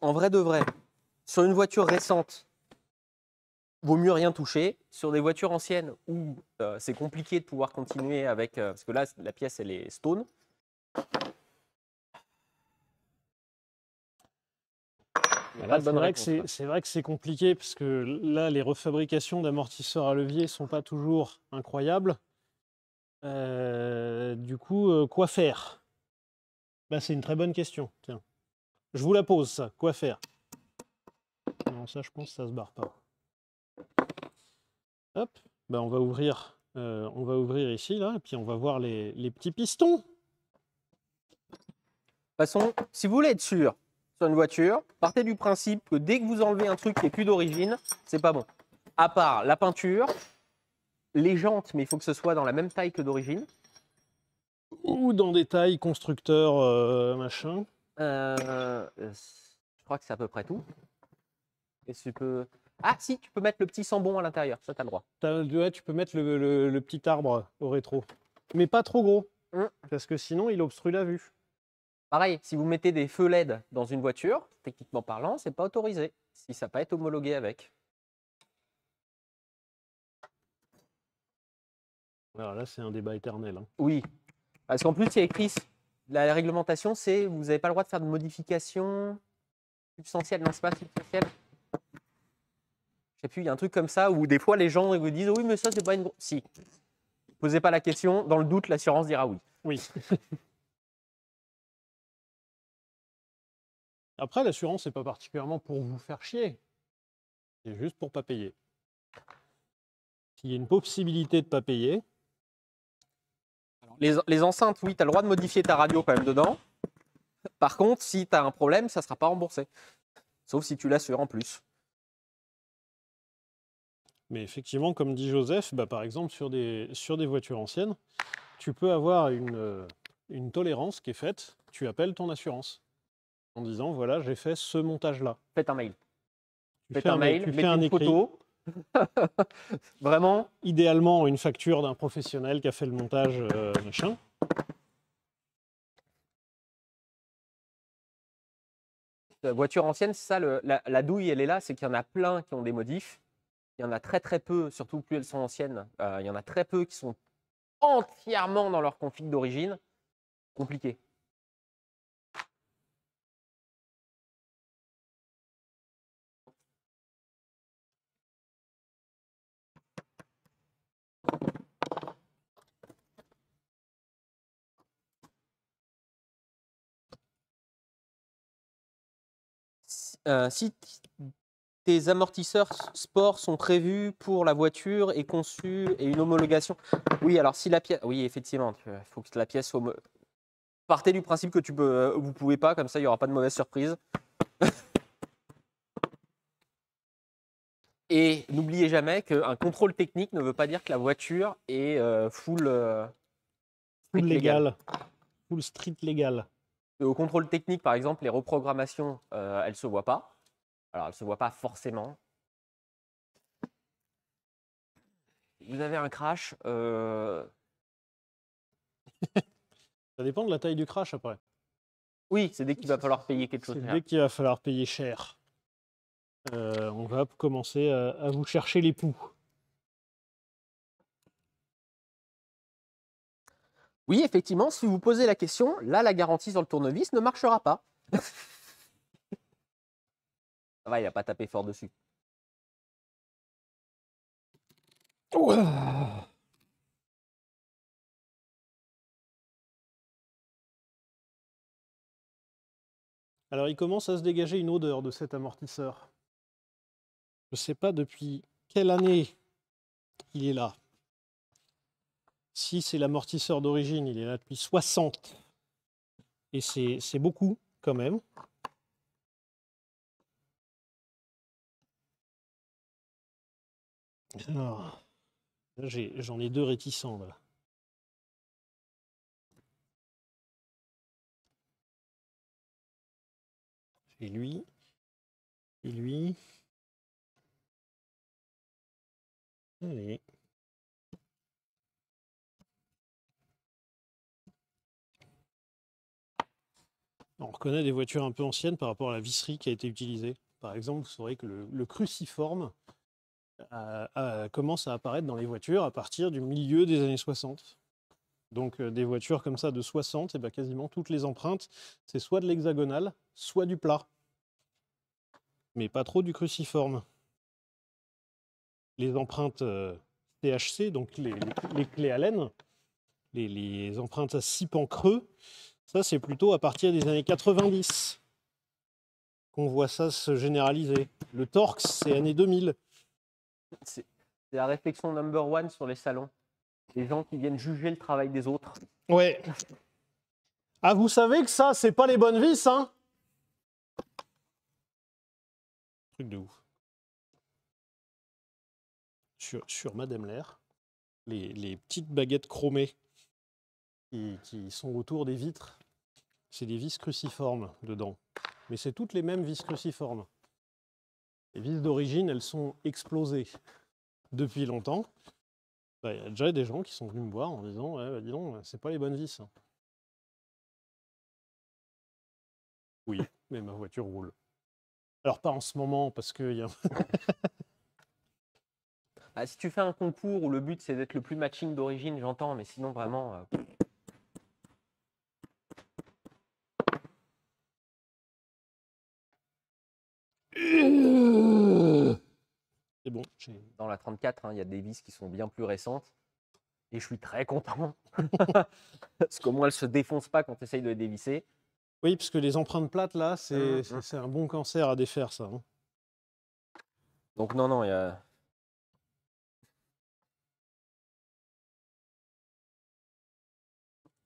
En vrai de vrai, sur une voiture récente, vaut mieux rien toucher. Sur des voitures anciennes où c'est compliqué de pouvoir continuer avec, parce que là la pièce elle est stone. C'est vrai que c'est compliqué parce que là, les refabrications d'amortisseurs à levier ne sont pas toujours incroyables. Du coup, quoi faire? Bah, c'est une très bonne question. Tiens, je vous la pose, ça. Quoi faire? Non, ça, je pense que ça se barre pas. Hop, bah, on va ouvrir ici, là, et puis on va voir les petits pistons. De toute façon, si vous voulez être sûr sur une voiture, partez du principe que dès que vous enlevez un truc qui n'est plus d'origine, c'est pas bon. À part la peinture, les jantes, mais il faut que ce soit dans la même taille que d'origine. Ou dans des tailles constructeurs, machin. Je crois que c'est à peu près tout. Et tu peux... Ah si, tu peux mettre le petit sambon à l'intérieur, ça t'as le droit. Ouais, tu peux mettre le petit arbre au rétro. Mais pas trop gros, parce que sinon il obstrue la vue. Pareil, si vous mettez des feux LED dans une voiture, techniquement parlant, c'est pas autorisé, si ça n'a pas été homologué avec. Alors là, c'est un débat éternel, hein. Oui, parce qu'en plus, il y a écrit, la réglementation, c'est vous n'avez pas le droit de faire de modifications substantielles. Non, c'est pas substantielle. Je sais plus, il y a un truc comme ça où des fois les gens vous disent oui, mais ça, c'est pas une. Si. Posez pas la question, dans le doute, l'assurance dira oui. Oui. Après, l'assurance, c'est pas particulièrement pour vous faire chier. C'est juste pour pas payer. S'il y a une possibilité de pas payer. Les enceintes, oui, tu as le droit de modifier ta radio quand même dedans. Par contre, si tu as un problème, ça ne sera pas remboursé. Sauf si tu l'assures en plus. Mais effectivement, comme dit Joseph, par exemple, sur des voitures anciennes, tu peux avoir une tolérance qui est faite. Tu appelles ton assurance en disant, voilà, j'ai fait ce montage-là. Faites un mail. Tu fais un mail, tu fais un écrit. Photo. Vraiment. Idéalement, une facture d'un professionnel qui a fait le montage, machin. La voiture ancienne, c'est ça, la douille, elle est là, c'est qu'il y en a plein qui ont des modifs. Il y en a très très peu, surtout plus elles sont anciennes, il y en a très peu qui sont entièrement dans leur config d'origine. Compliqué. Si tes amortisseurs sport sont prévus pour la voiture et conçus et une homologation. Oui, alors si la pièce. Oui, effectivement, il faut que la pièce soit. Partez du principe que vous pouvez pas, comme ça il n'y aura pas de mauvaise surprise. Et n'oubliez jamais qu'un contrôle technique ne veut pas dire que la voiture est full légal. Full street légal. Au contrôle technique, par exemple, les reprogrammations, elles ne se voient pas. Alors, elles ne se voient pas forcément. Vous avez un crash. Ça dépend de la taille du crash après. Oui, c'est dès qu'il va falloir payer quelque chose. C'est dès qu'il va falloir payer cher. On va commencer à vous chercher les poux. Oui, effectivement, si vous posez la question, là, la garantie sur le tournevis ne marchera pas. Ça va, il n'a pas tapé fort dessus. Alors, il commence à se dégager une odeur de cet amortisseur. Je ne sais pas depuis quelle année il est là. Si c'est l'amortisseur d'origine, il est là depuis 60. Et c'est beaucoup, quand même. Alors, j'en ai deux réticents, là. Et lui. Et lui. Allez. On reconnaît des voitures un peu anciennes par rapport à la visserie qui a été utilisée. Par exemple, vous saurez que le cruciforme commence à apparaître dans les voitures à partir du milieu des années 60. Donc des voitures comme ça de 60, et quasiment toutes les empreintes, c'est soit de l'hexagonal, soit du plat. Mais pas trop du cruciforme. Les empreintes THC, donc les clés Allen, les empreintes à 6 pans creux, ça c'est plutôt à partir des années 90 qu'on voit ça se généraliser. Le Torx, c'est années 2000. C'est la réflexion number one sur les salons. Les gens qui viennent juger le travail des autres. Ouais. Ah, vous savez que ça, c'est pas les bonnes vis, hein? Truc de ouf. Sur Madame Lair, les petites baguettes chromées qui sont autour des vitres, c'est des vis cruciformes dedans. Mais c'est toutes les mêmes vis cruciformes. Les vis d'origine, elles sont explosées depuis longtemps. Il y a déjà des gens qui sont venus me voir en disant ouais, dis donc, c'est pas les bonnes vis. Oui, mais ma voiture roule. Alors pas en ce moment, parce que y a... Si tu fais un concours où le but c'est d'être le plus matching d'origine, j'entends, mais sinon vraiment... C'est bon. Dans la 34, hein, il y a des vis qui sont bien plus récentes. Et je suis très content. Parce qu'au moins, elles ne se défoncent pas quand tu essayes de les dévisser. Oui, parce que les empreintes plates, là, c'est un bon cancer à défaire, ça. Hein. Donc non, non, il y a...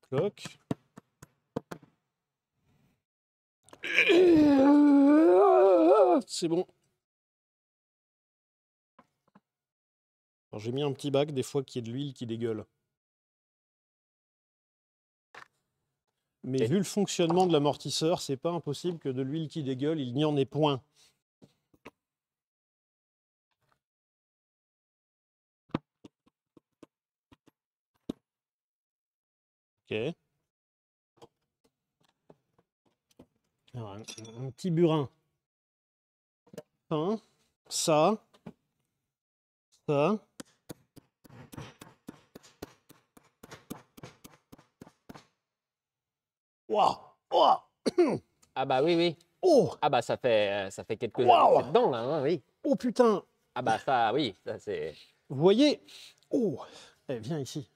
Cloque. C'est bon. J'ai mis un petit bac, des fois, qu'il y ait de l'huile qui dégueule. Mais vu le fonctionnement de l'amortisseur, c'est pas impossible que de l'huile qui dégueule, il n'y en ait point. Ok. Alors, un petit burin. Fin. Ça. Ça. Waouh! Oh! Ah bah oui, oui. Oh! Ah bah ça fait quelques années que c'est dedans, là, hein, oui. Oh putain! Ah bah ça, oui, ça c'est... Vous voyez? Oh! Eh, viens ici.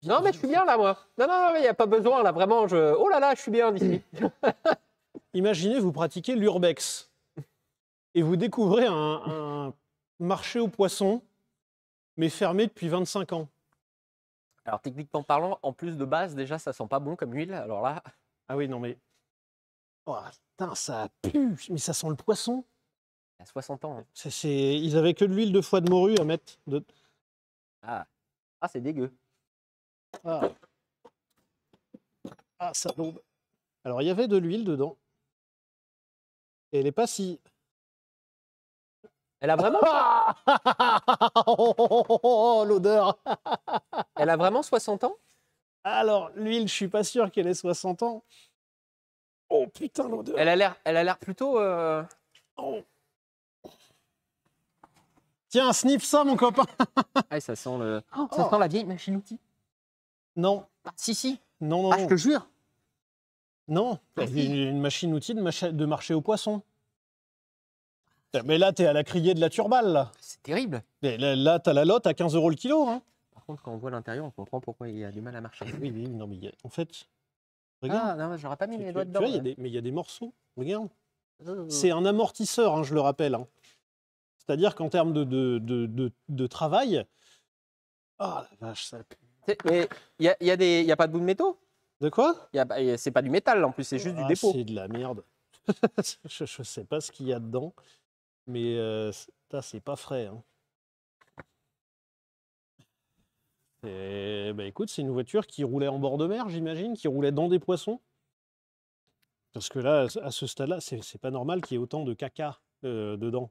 Viens, Non, mais je suis bien là, moi. Non, non, il n'y a pas besoin, là, vraiment. Oh là là, je suis bien ici. Imaginez, vous pratiquez l'urbex et vous découvrez un marché aux poissons, mais fermé depuis 25 ans. Alors, techniquement parlant, en plus de base, déjà, ça sent pas bon comme huile. Alors là... Ah oui, non mais... Oh, putain, ça pue! Mais ça sent le poisson! Il y a 60 ans. Hein. Ils avaient que de l'huile de foie de morue à mettre. Ah, c'est dégueu. Ah, ça tombe. Alors, il y avait de l'huile dedans. Et elle n'est pas si... Elle a vraiment... Oh, l'odeur! Elle a vraiment 60 ans? Alors, l'huile, je suis pas sûr qu'elle ait 60 ans. Oh, putain, l'odeur! Elle a l'air plutôt... Oh. Tiens, sniff ça, mon copain! Ah, ça sent ça sent la vieille machine-outil. Non. Ah, si. Non, non, ah, je te jure. Non, Ah, si. une machine-outil de marché aux poissons. Mais là, t'es à la criée de la turballe, là. C'est terrible. Mais là, t'as la lotte à 15 € le kilo. Hein. Par contre, quand on voit l'intérieur, on comprend pourquoi il a du mal à marcher. Oui, non, mais en fait, regarde. Ah, non, j'aurais pas mis mes Tu doigts dedans. vois, mais il y a des morceaux. Regarde. C'est un amortisseur, hein, je le rappelle. Hein. C'est-à-dire qu'en termes de travail... Ah, la vache, ça pue. Mais il y a pas de bout de métaux? De quoi? C'est pas du métal, en plus, c'est juste du dépôt. C'est de la merde. Je sais pas ce qu'il y a dedans, mais c'est pas frais. Hein. Bah, écoute, c'est une voiture qui roulait en bord de mer, j'imagine, qui roulait dans des poissons. Parce que là, à ce stade-là, c'est pas normal qu'il y ait autant de caca dedans.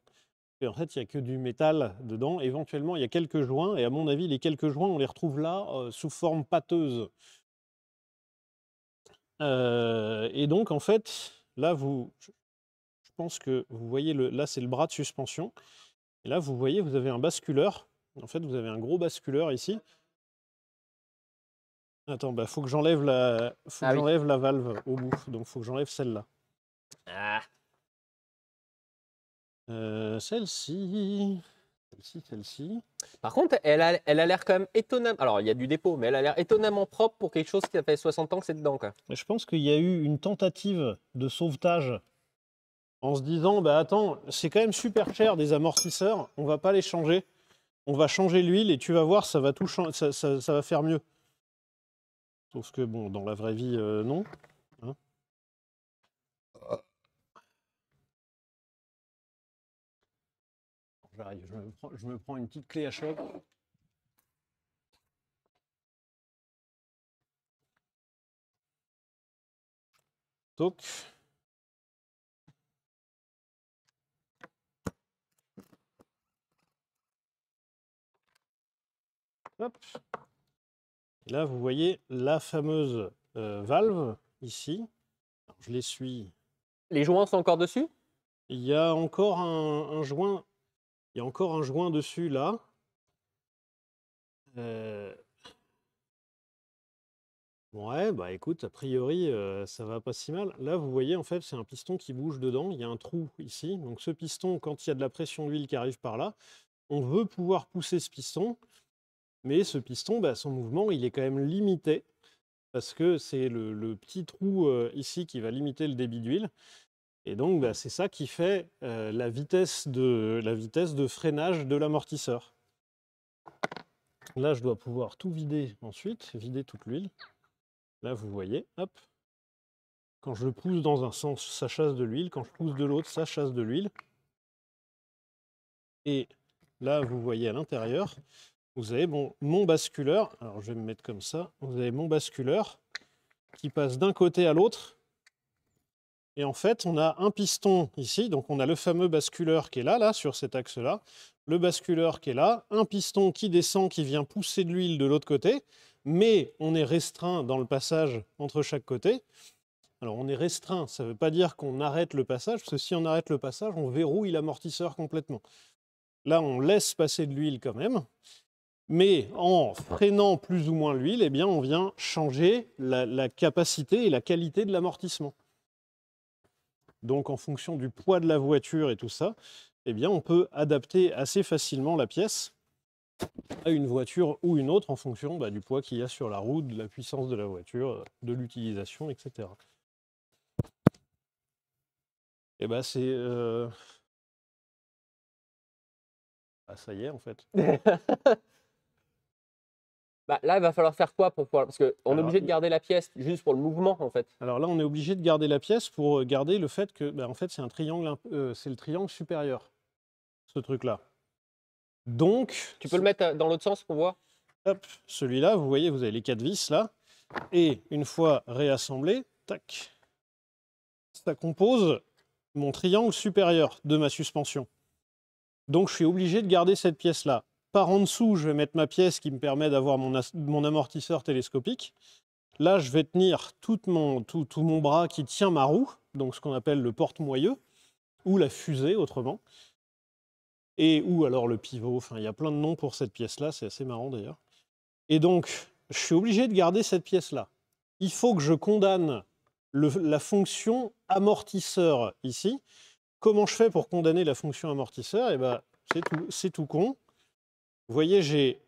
Et en fait, il n'y a que du métal dedans. Éventuellement, il y a quelques joints. Et à mon avis, les quelques joints, on les retrouve là sous forme pâteuse. Et donc, en fait, là, je pense que vous voyez, là, c'est le bras de suspension. Et là, vous voyez, vous avez un basculeur. En fait, vous avez un gros basculeur ici. Attends, bah, faut que j'enlève la valve au bout. Donc, faut que j'enlève celle-là. Ah. Celle-ci. Par contre, elle a l'air quand même étonnamment... Alors, il y a du dépôt, mais elle a l'air étonnamment propre pour quelque chose qui a fait 60 ans que c'est dedans. Quoi. Je pense qu'il y a eu une tentative de sauvetage en se disant, bah attends, c'est quand même super cher des amortisseurs, on va pas les changer. On va changer l'huile et tu vas voir, ça va tout changer, ça va faire mieux. Sauf que bon, dans la vraie vie, non. Hein. J'arrive, je me prends une petite clé à choc. Toc. Hop. Et là, vous voyez la fameuse valve ici. Alors, je l'essuie. Les joints sont encore dessus? Il y a encore un joint. Il y a encore un joint dessus là. Ouais, bah écoute, a priori, ça va pas si mal. Là, vous voyez, en fait, c'est un piston qui bouge dedans. Il y a un trou ici. Donc ce piston, quand il y a de la pression d'huile qui arrive par là, on veut pouvoir pousser ce piston, mais ce piston, bah, son mouvement, il est quand même limité, parce que c'est le petit trou ici qui va limiter le débit d'huile. Et donc, bah, c'est ça qui fait la vitesse de freinage de l'amortisseur. Là, je dois pouvoir tout vider ensuite, vider toute l'huile. Là, vous voyez, hop. Quand je pousse dans un sens, ça chasse de l'huile. Quand je pousse de l'autre, ça chasse de l'huile. Et là, vous voyez à l'intérieur, vous avez mon basculeur. Alors, je vais me mettre comme ça. Vous avez mon basculeur qui passe d'un côté à l'autre. Et en fait, on a un piston ici. Donc, on a le fameux basculeur qui est là, sur cet axe-là. Le basculeur qui est là. Un piston qui descend, qui vient pousser de l'huile de l'autre côté. Mais on est restreint dans le passage entre chaque côté. Alors, on est restreint. Ça ne veut pas dire qu'on arrête le passage. Parce que si on arrête le passage, on verrouille l'amortisseur complètement. Là, on laisse passer de l'huile quand même. Mais en freinant plus ou moins l'huile, eh bien, on vient changer la capacité et la qualité de l'amortissement. Donc, en fonction du poids de la voiture et tout ça, eh bien, on peut adapter assez facilement la pièce à une voiture ou une autre en fonction du poids qu'il y a sur la route, de la puissance de la voiture, de l'utilisation, etc. Et bah, c'est... Ah, ça y est, en fait. Bah, là, il va falloir faire quoi pour pouvoir... Parce qu'on est Alors, obligé de garder la pièce juste pour le mouvement, en fait. Alors là, on est obligé de garder la pièce pour garder le fait que, en fait, c'est un triangle, c'est le triangle supérieur, ce truc-là. Donc, Tu peux le mettre dans l'autre sens qu'on voit? hop, celui-là, vous voyez, vous avez les 4 vis là, et une fois réassemblé, tac, ça compose mon triangle supérieur de ma suspension. Donc, je suis obligé de garder cette pièce-là. Par en dessous, je vais mettre ma pièce qui me permet d'avoir mon amortisseur télescopique. Là, je vais tenir tout mon bras qui tient ma roue, donc ce qu'on appelle le porte-moyeu, ou la fusée autrement, ou alors le pivot. Enfin, il y a plein de noms pour cette pièce-là, c'est assez marrant d'ailleurs. Et donc, je suis obligé de garder cette pièce-là. Il faut que je condamne la fonction amortisseur ici. Comment je fais pour condamner la fonction amortisseur? Eh ben, c'est tout con. Vous voyez, j'ai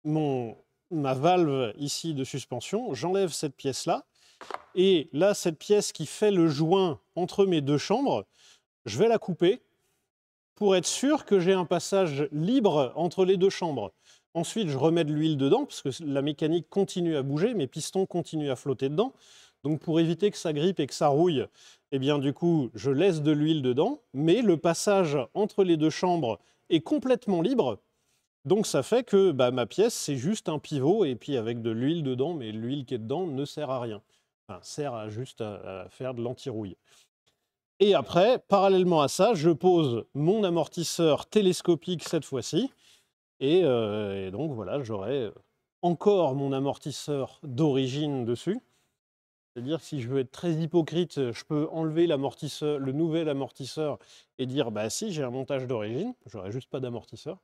ma valve ici de suspension, j'enlève cette pièce-là, et là, cette pièce qui fait le joint entre mes deux chambres, je vais la couper pour être sûr que j'ai un passage libre entre les deux chambres. Ensuite, je remets de l'huile dedans, parce que la mécanique continue à bouger, mes pistons continuent à flotter dedans. Donc pour éviter que ça grippe et que ça rouille, eh bien du coup, je laisse de l'huile dedans, mais le passage entre les deux chambres est complètement libre. Donc ça fait que ma pièce, c'est juste un pivot, et puis avec de l'huile dedans, mais l'huile qui est dedans ne sert à rien. Enfin, sert juste à faire de l'anti-rouille. Et après, parallèlement à ça, je pose mon amortisseur télescopique cette fois-ci, et donc voilà, j'aurai encore mon amortisseur d'origine dessus. C'est-à-dire que si je veux être très hypocrite, je peux enlever l'amortisseur, le nouvel amortisseur, et dire si, j'ai un montage d'origine, j'aurai juste pas d'amortisseur.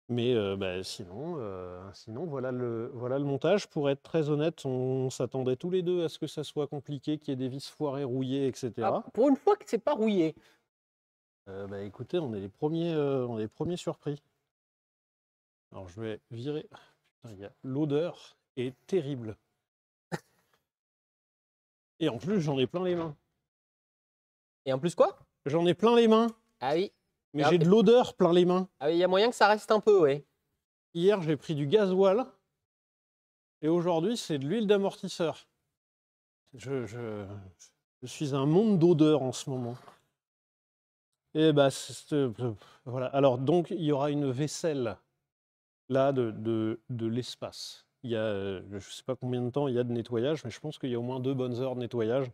Mais sinon voilà le montage. Pour être très honnête, on s'attendait tous les deux à ce que ça soit compliqué, qu'il y ait des vis foirées, rouillées, etc. Ah, pour une fois que c'est pas rouillé. Écoutez, on est les premiers surpris. Alors je vais virer. Putain, l'odeur est terrible. Et en plus, j'en ai plein les mains. Et en plus quoi? J'en ai plein les mains. Ah oui. Mais j'ai de l'odeur plein les mains. Ah oui, il y a moyen que ça reste un peu, oui. Hier, j'ai pris du gasoil. Et aujourd'hui, c'est de l'huile d'amortisseur. Je suis un monde d'odeurs en ce moment. Et voilà. Alors donc, il y aura une vaisselle là de l'espace. Il y a, je ne sais pas combien de temps il y a de nettoyage, mais je pense qu'il y a au moins 2 bonnes heures de nettoyage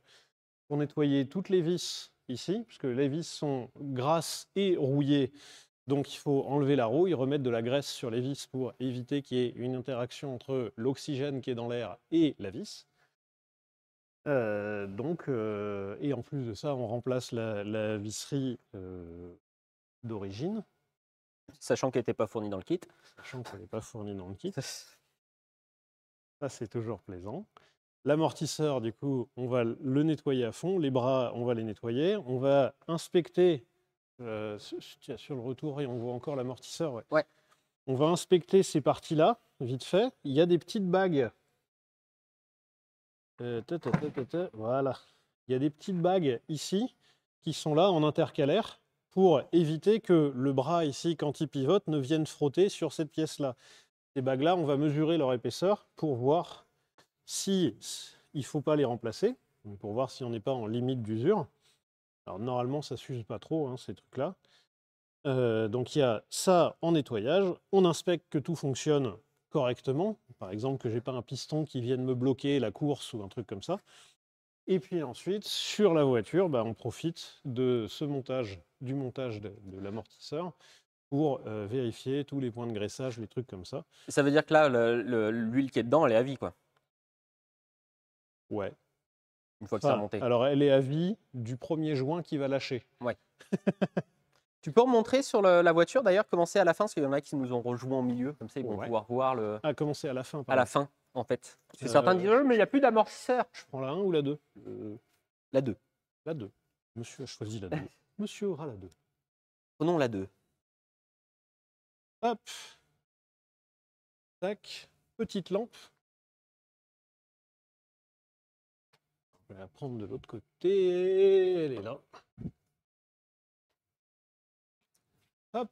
pour nettoyer toutes les vis ici, puisque les vis sont grasses et rouillées. Donc il faut enlever la rouille, remettre de la graisse sur les vis pour éviter qu'il y ait une interaction entre l'oxygène qui est dans l'air et la vis. Et en plus de ça, on remplace la visserie d'origine. Sachant qu'elle n'était pas fournie dans le kit. Sachant qu'elle n'est pas fournie dans le kit. Ça, c'est toujours plaisant. L'amortisseur, du coup, on va le nettoyer à fond. Les bras, on va les nettoyer. On va inspecter Tiens, sur le retour, et on voit encore l'amortisseur. Ouais. Ouais. On va inspecter ces parties-là, vite fait. Il y a des petites bagues. Voilà. Il y a des petites bagues ici qui sont là en intercalaire pour éviter que le bras ici, quand il pivote, ne vienne frotter sur cette pièce-là. Ces bagues-là, on va mesurer leur épaisseur pour voir si il ne faut pas les remplacer, pour voir si on n'est pas en limite d'usure. Alors normalement, ça ne s'use pas trop, hein, ces trucs-là. Donc il y a ça en nettoyage. On inspecte que tout fonctionne correctement. Par exemple, que je n'ai pas un piston qui vienne me bloquer la course ou un truc comme ça. Et puis ensuite, sur la voiture, on profite de ce montage, du montage de l'amortisseur pour vérifier tous les points de graissage, les trucs comme ça. Ça veut dire que là, l'huile qui est dedans, elle est à vie, quoi. Ouais. Une fois que ça a monté. Alors, elle est à vie du 1er juin qui va lâcher. Ouais. Tu peux remontrer sur la voiture, d'ailleurs, commencer à la fin, parce qu'il y en a qui nous ont rejoints au milieu, comme ça, ils vont pouvoir voir le... Ah, commencer à la fin, à la fin, en fait. Parce que certains disent, mais il n'y a plus d'amortisseur. Je prends la 1 ou la 2 La 2. La 2. Monsieur a choisi la 2. Monsieur aura la 2. Prenons la 2. Hop. Tac. Petite lampe. Je vais la prendre de l'autre côté. Elle est là. Hop.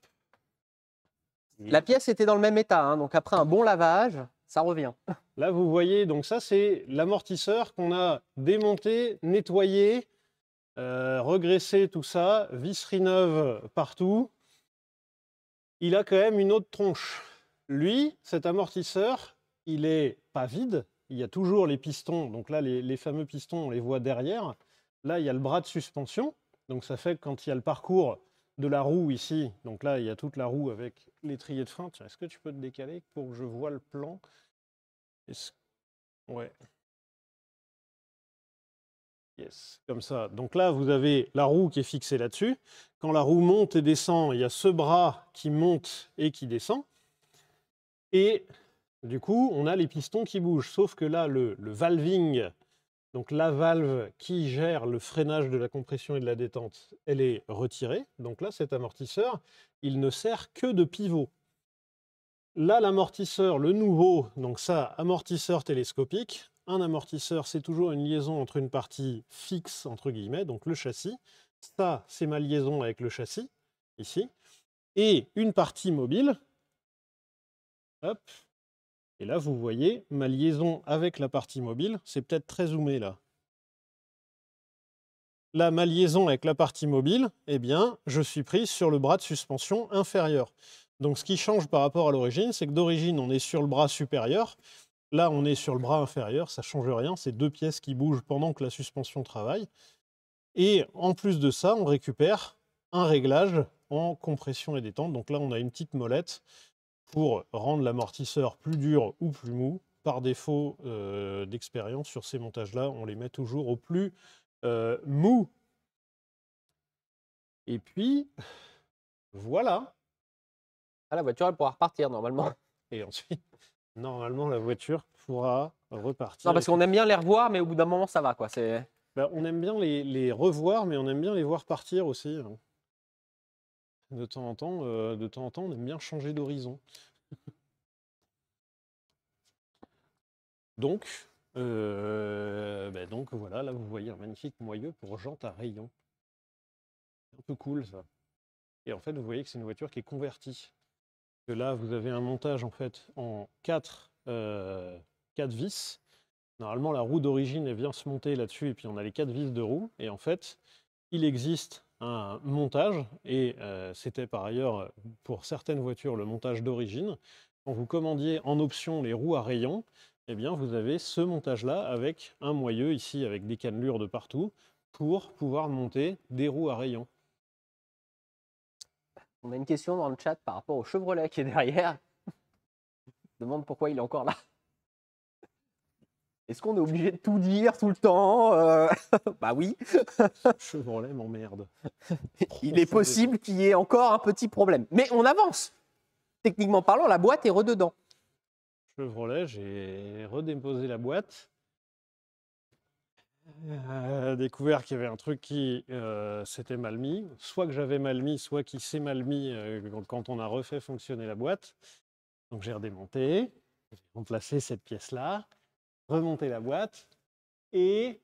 La pièce était dans le même état, hein, donc après un bon lavage, ça revient. Là, vous voyez, donc ça, c'est l'amortisseur qu'on a démonté, nettoyé, regraissé, tout ça, visserie neuve partout. Il a quand même une autre tronche. Lui, cet amortisseur, il n'est pas vide. Il y a toujours les pistons. Donc là, les fameux pistons, on les voit derrière. Là, il y a le bras de suspension. Donc ça fait que quand il y a le parcours de la roue ici, donc là, il y a toute la roue avec l'étrier de frein. Tiens, est-ce que tu peux te décaler pour que je vois le plan? Ouais. Yes, comme ça. Donc là, vous avez la roue qui est fixée là-dessus. Quand la roue monte et descend, il y a ce bras qui monte et qui descend. Et du coup, on a les pistons qui bougent. Sauf que là, le valving, donc la valve qui gère le freinage de la compression et de la détente, elle est retirée. Donc là, cet amortisseur, il ne sert que de pivot. Là, l'amortisseur, le nouveau, donc ça, amortisseur télescopique. Un amortisseur, c'est toujours une liaison entre une partie fixe, entre guillemets, donc le châssis. Ça, c'est ma liaison avec le châssis, ici. Et une partie mobile. Hop. Et là, vous voyez ma liaison avec la partie mobile. C'est peut-être très zoomé, là. Là, ma liaison avec la partie mobile, eh bien, je suis pris sur le bras de suspension inférieur. Donc, ce qui change par rapport à l'origine, c'est que d'origine, on est sur le bras supérieur. Là, on est sur le bras inférieur, ça ne change rien. C'est deux pièces qui bougent pendant que la suspension travaille. Et en plus de ça, on récupère un réglage en compression et détente. Donc là, on a une petite molette pour rendre l'amortisseur plus dur ou plus mou. Par défaut d'expérience sur ces montages-là, on les met toujours au plus mou. Et puis, voilà. Ah, la voiture, elle pourra repartir normalement. Et ensuite, normalement, la voiture pourra repartir. Non, parce qu'on aime bien les revoir, mais au bout d'un moment, ça va, quoi. On aime bien les revoir, mais on aime bien les voir partir aussi. De temps en temps, on aime bien changer d'horizon. Donc voilà, là vous voyez un magnifique moyeu pour jante à rayons. C'est un peu cool ça. Et en fait, vous voyez que c'est une voiture qui est convertie. Que là, vous avez un montage en fait en 4 vis. Normalement, la roue d'origine, elle vient se monter là-dessus, et puis on a les 4 vis de roue. Et en fait, il existe un montage, et c'était par ailleurs pour certaines voitures le montage d'origine. Quand vous commandiez en option les roues à rayons, eh bien, vous avez ce montage-là avec un moyeu ici, avec des cannelures de partout, pour pouvoir monter des roues à rayons. On a une question dans le chat par rapport au Chevrolet qui est derrière. On demande pourquoi il est encore là. Est-ce qu'on est obligé de tout dire tout le temps? Bah oui. Chevrolet m'emmerde. Il est possible qu'il y ait encore un petit problème. Mais on avance. Techniquement parlant, la boîte est rededans. Chevrolet, j'ai redéposé la boîte. découvert qu'il y avait un truc qui s'était mal mis, soit que j'avais mal mis, soit qui s'est mal mis quand on a refait fonctionner la boîte. Donc j'ai redémonté, j'ai remplacé cette pièce-là, remonté la boîte, et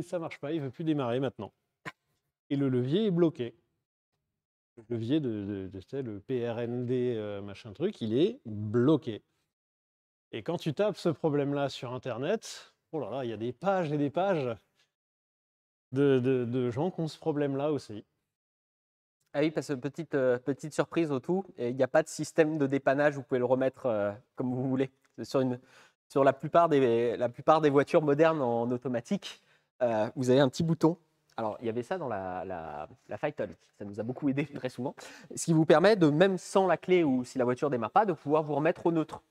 ça marche pas, il veut plus démarrer maintenant. Et le levier est bloqué. Le levier tu sais, le PRND machin truc, il est bloqué. Et quand tu tapes ce problème-là sur Internet, oh là là, il y a des pages et des pages de gens qui ont ce problème-là aussi. Ah oui, parce que petite surprise au tout, il n'y a pas de système de dépannage, vous pouvez le remettre comme vous voulez. Sur la plupart des voitures modernes en automatique, vous avez un petit bouton. Alors, il y avait ça dans la Phaeton, ça nous a beaucoup aidé très souvent, ce qui vous permet de, même sans la clé ou si la voiture ne démarre pas, de pouvoir vous remettre au neutre.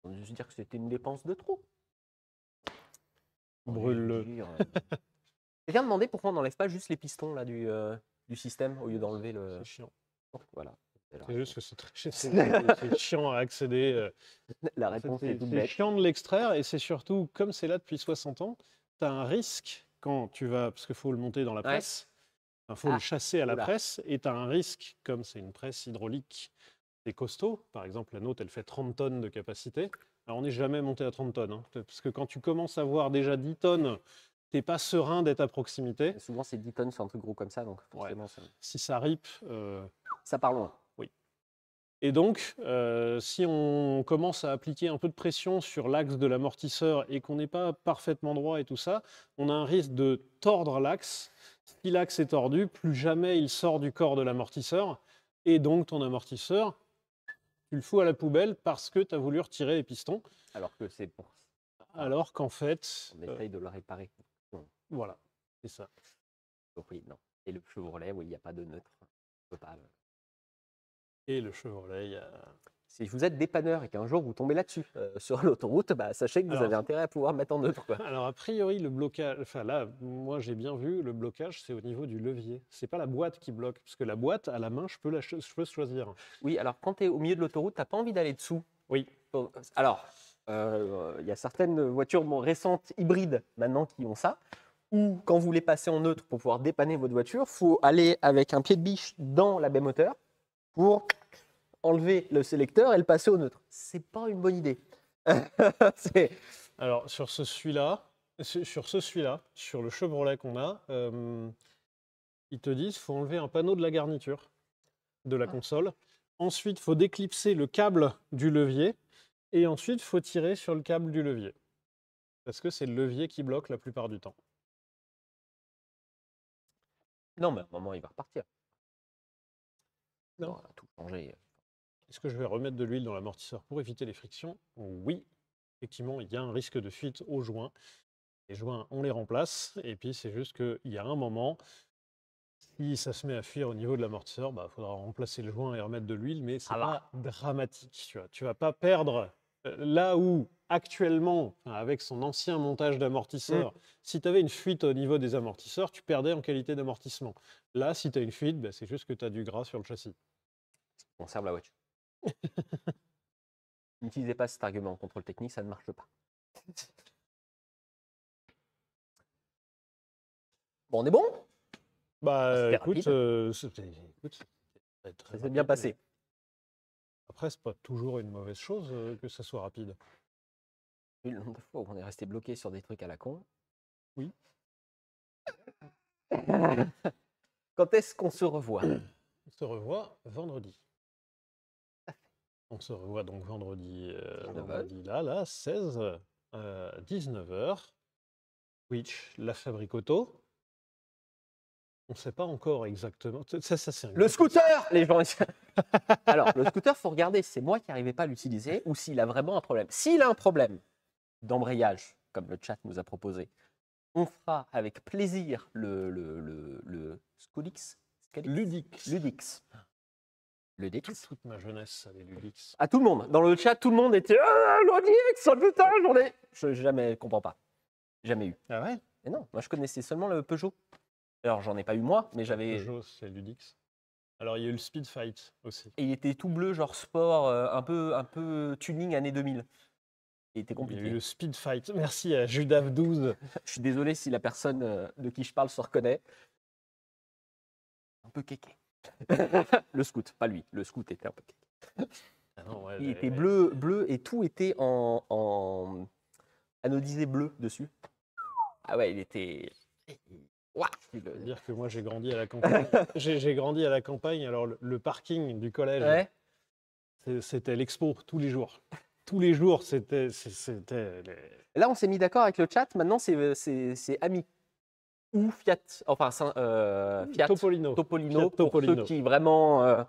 On va juste dire que c'était une dépense de trop. Brûle-le. Quelqu'un demandait pourquoi on n'enlève pas juste les pistons là, du système au lieu d'enlever le. C'est chiant. Voilà. C'est juste que c'est chiant à accéder. La réponse est toute C'est bête. chiant de l'extraire et c'est surtout, comme c'est là depuis 60 ans, tu as un risque quand tu vas, parce qu'il faut le monter dans la presse, il faut le chasser à la presse et tu as un risque, comme c'est une presse hydraulique, c'est costaud. Par exemple, la nôtre, elle fait 30 tonnes de capacité. Alors on n'est jamais monté à 30 tonnes, hein, parce que quand tu commences à voir déjà 10 tonnes, tu n'es pas serein d'être à proximité. Souvent, c'est 10 tonnes sur un truc gros comme ça, donc forcément, si ça rip... ça part loin. Oui. Et donc, si on commence à appliquer un peu de pression sur l'axe de l'amortisseur et qu'on n'est pas parfaitement droit et tout ça, on a un risque de tordre l'axe. Si l'axe est tordu, plus jamais il sort du corps de l'amortisseur. Et donc, ton amortisseur, tu le fous à la poubelle parce que tu as voulu retirer les pistons. Alors que c'est pour ça. Alors qu'en fait... On essaye de le réparer. Voilà, c'est ça. Donc oui, non. Et le Chevrolet, oui, il n'y a pas de neutre. On peut pas... Et le Chevrolet, il y a... Si vous êtes dépanneur et qu'un jour vous tombez là-dessus sur l'autoroute, bah, sachez que vous avez intérêt à pouvoir mettre en neutre. Quoi. Alors a priori, le blocage, enfin là, moi j'ai bien vu, le blocage c'est au niveau du levier. C'est pas la boîte qui bloque, parce que la boîte à la main, je peux choisir. Oui, alors quand tu es au milieu de l'autoroute, tu n'as pas envie d'aller dessous. Oui. Alors, il y a certaines voitures récentes hybrides maintenant qui ont ça. Ou quand vous voulez passer en neutre pour pouvoir dépanner votre voiture, il faut aller avec un pied de biche dans la baie moteur pour enlever le sélecteur et le passer au neutre. C'est pas une bonne idée. Alors sur celui-là, sur le Chevrolet qu'on a, ils te disent qu'il faut enlever un panneau de la garniture de la console. Ensuite, il faut déclipser le câble du levier et ensuite, il faut tirer sur le câble du levier. Parce que c'est le levier qui bloque la plupart du temps. Non, mais à un moment, il va repartir. Non. On va tout changer. Est-ce que je vais remettre de l'huile dans l'amortisseur pour éviter les frictions? Oui, effectivement, il y a un risque de fuite aux joints. Les joints, on les remplace. Et puis, c'est juste qu'il y a un moment, si ça se met à fuir au niveau de l'amortisseur, il faudra remplacer le joint et remettre de l'huile, mais c'est pas dramatique. Tu vas pas perdre là où, actuellement, avec son ancien montage d'amortisseur, si tu avais une fuite au niveau des amortisseurs, tu perdais en qualité d'amortissement. Là, si tu as une fuite, c'est juste que tu as du gras sur le châssis. On conserve la voiture. N'utilisez pas cet argument en contrôle technique, ça ne marche pas. Bon, on est bon? Écoute, ça s'est bien passé. Après, c'est pas toujours une mauvaise chose que ça soit rapide. Le nombre de fois où on est resté bloqué sur des trucs à la con. Oui. Quand est-ce qu'on se revoit? On se revoit vendredi. On se revoit donc vendredi, là, 16, 19h. Twitch, la Fabrique Auto. On ne sait pas encore exactement. Ça c'est le scooter, les gens. Alors, le scooter, il faut regarder si c'est moi qui n'arrivais pas à l'utiliser ou s'il a vraiment un problème. S'il a un problème d'embrayage, comme le chat nous a proposé, on fera avec plaisir le Scolix. Ludix. Ludix. Toute ma jeunesse, ça avait Ludix. À tout le monde. Dans le chat, tout le monde était Ludix, oh putain, j'en ai. Je comprends pas. Jamais eu. Ah ouais? Mais non, moi je connaissais seulement le Peugeot. Alors j'en ai pas eu moi, mais j'avais. Peugeot, c'est Ludix. Alors, il y a eu le Speed Fight aussi. Et il était tout bleu, genre sport, un peu tuning années 2000. Il était Il y a eu compliqué. le Speed Fight. Merci à Judav12. Je suis désolé si la personne de qui je parle se reconnaît. Un peu kéké. Le scout, pas lui. Le scout était un peu kéké. Ah non, ouais, Il était bleu et tout était en anodisé bleu dessus. Ah ouais, il était. Ouah, faut dire que moi, j'ai grandi à la campagne. J'ai grandi à la campagne. Alors, le parking du collège, Ouais. c'était l'expo tous les jours. Tous les jours, c'était. Là, on s'est mis d'accord avec le chat. Maintenant, c'est Ami ou Fiat. Enfin, Fiat Topolino. Topolino. Fiat Pour Topolino. ceux qui vraiment.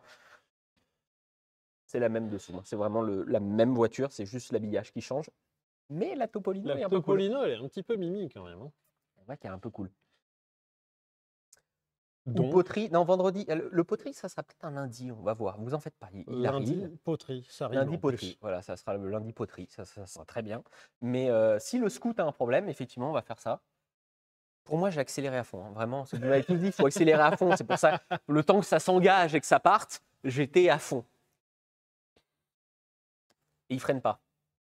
C'est la même dessous. C'est vraiment la même voiture. C'est juste l'habillage qui change. Mais la Topolino est La un peu cool. Topolino, elle est un petit peu mimi quand même. Hein. C'est vrai qu'elle est un peu cool. Donc, Ou poterie. Non, vendredi. Le poterie, ça sera peut-être un lundi. On va voir. Vous en faites pas. Il lundi, arrive. poterie, ça arrive. Lundi en poterie. plus. Voilà, ça sera le lundi poterie. Ça sera très bien. Mais si le scout a un problème, effectivement, on va faire ça. Pour moi, j'ai accéléré à fond. Hein. Vraiment, vous m'avez tous dit, il faut accélérer à fond. C'est pour ça, le temps que ça s'engage et que ça parte, j'étais à fond. Et il freine pas.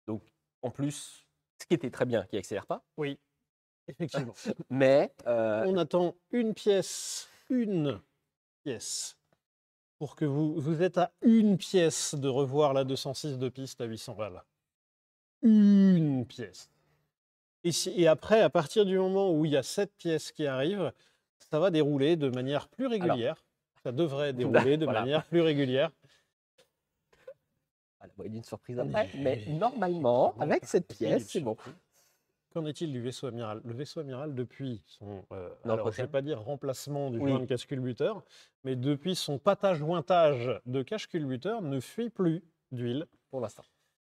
Donc, en plus, ce qui était très bien, qu'il accélère pas. Oui, effectivement. Mais On attend une pièce pour que vous êtes à une pièce de revoir la 206 de piste à 800 balles. Une pièce. Et après, à partir du moment où il y a 7 pièces qui arrivent, ça va dérouler de manière plus régulière. Ça devrait dérouler de Voilà. manière plus régulière. voilà, il y a une surprise après. Mais normalement, avec cette pièce, c'est bon. Qu'en est-il du vaisseau amiral? Le vaisseau amiral, depuis son, Non, alors je ne vais pas dire remplacement du Oui. joint de cache-culbuteur, mais depuis son patage-jointage de cache-culbuteur, ne fuit plus d'huile. Pour l'instant.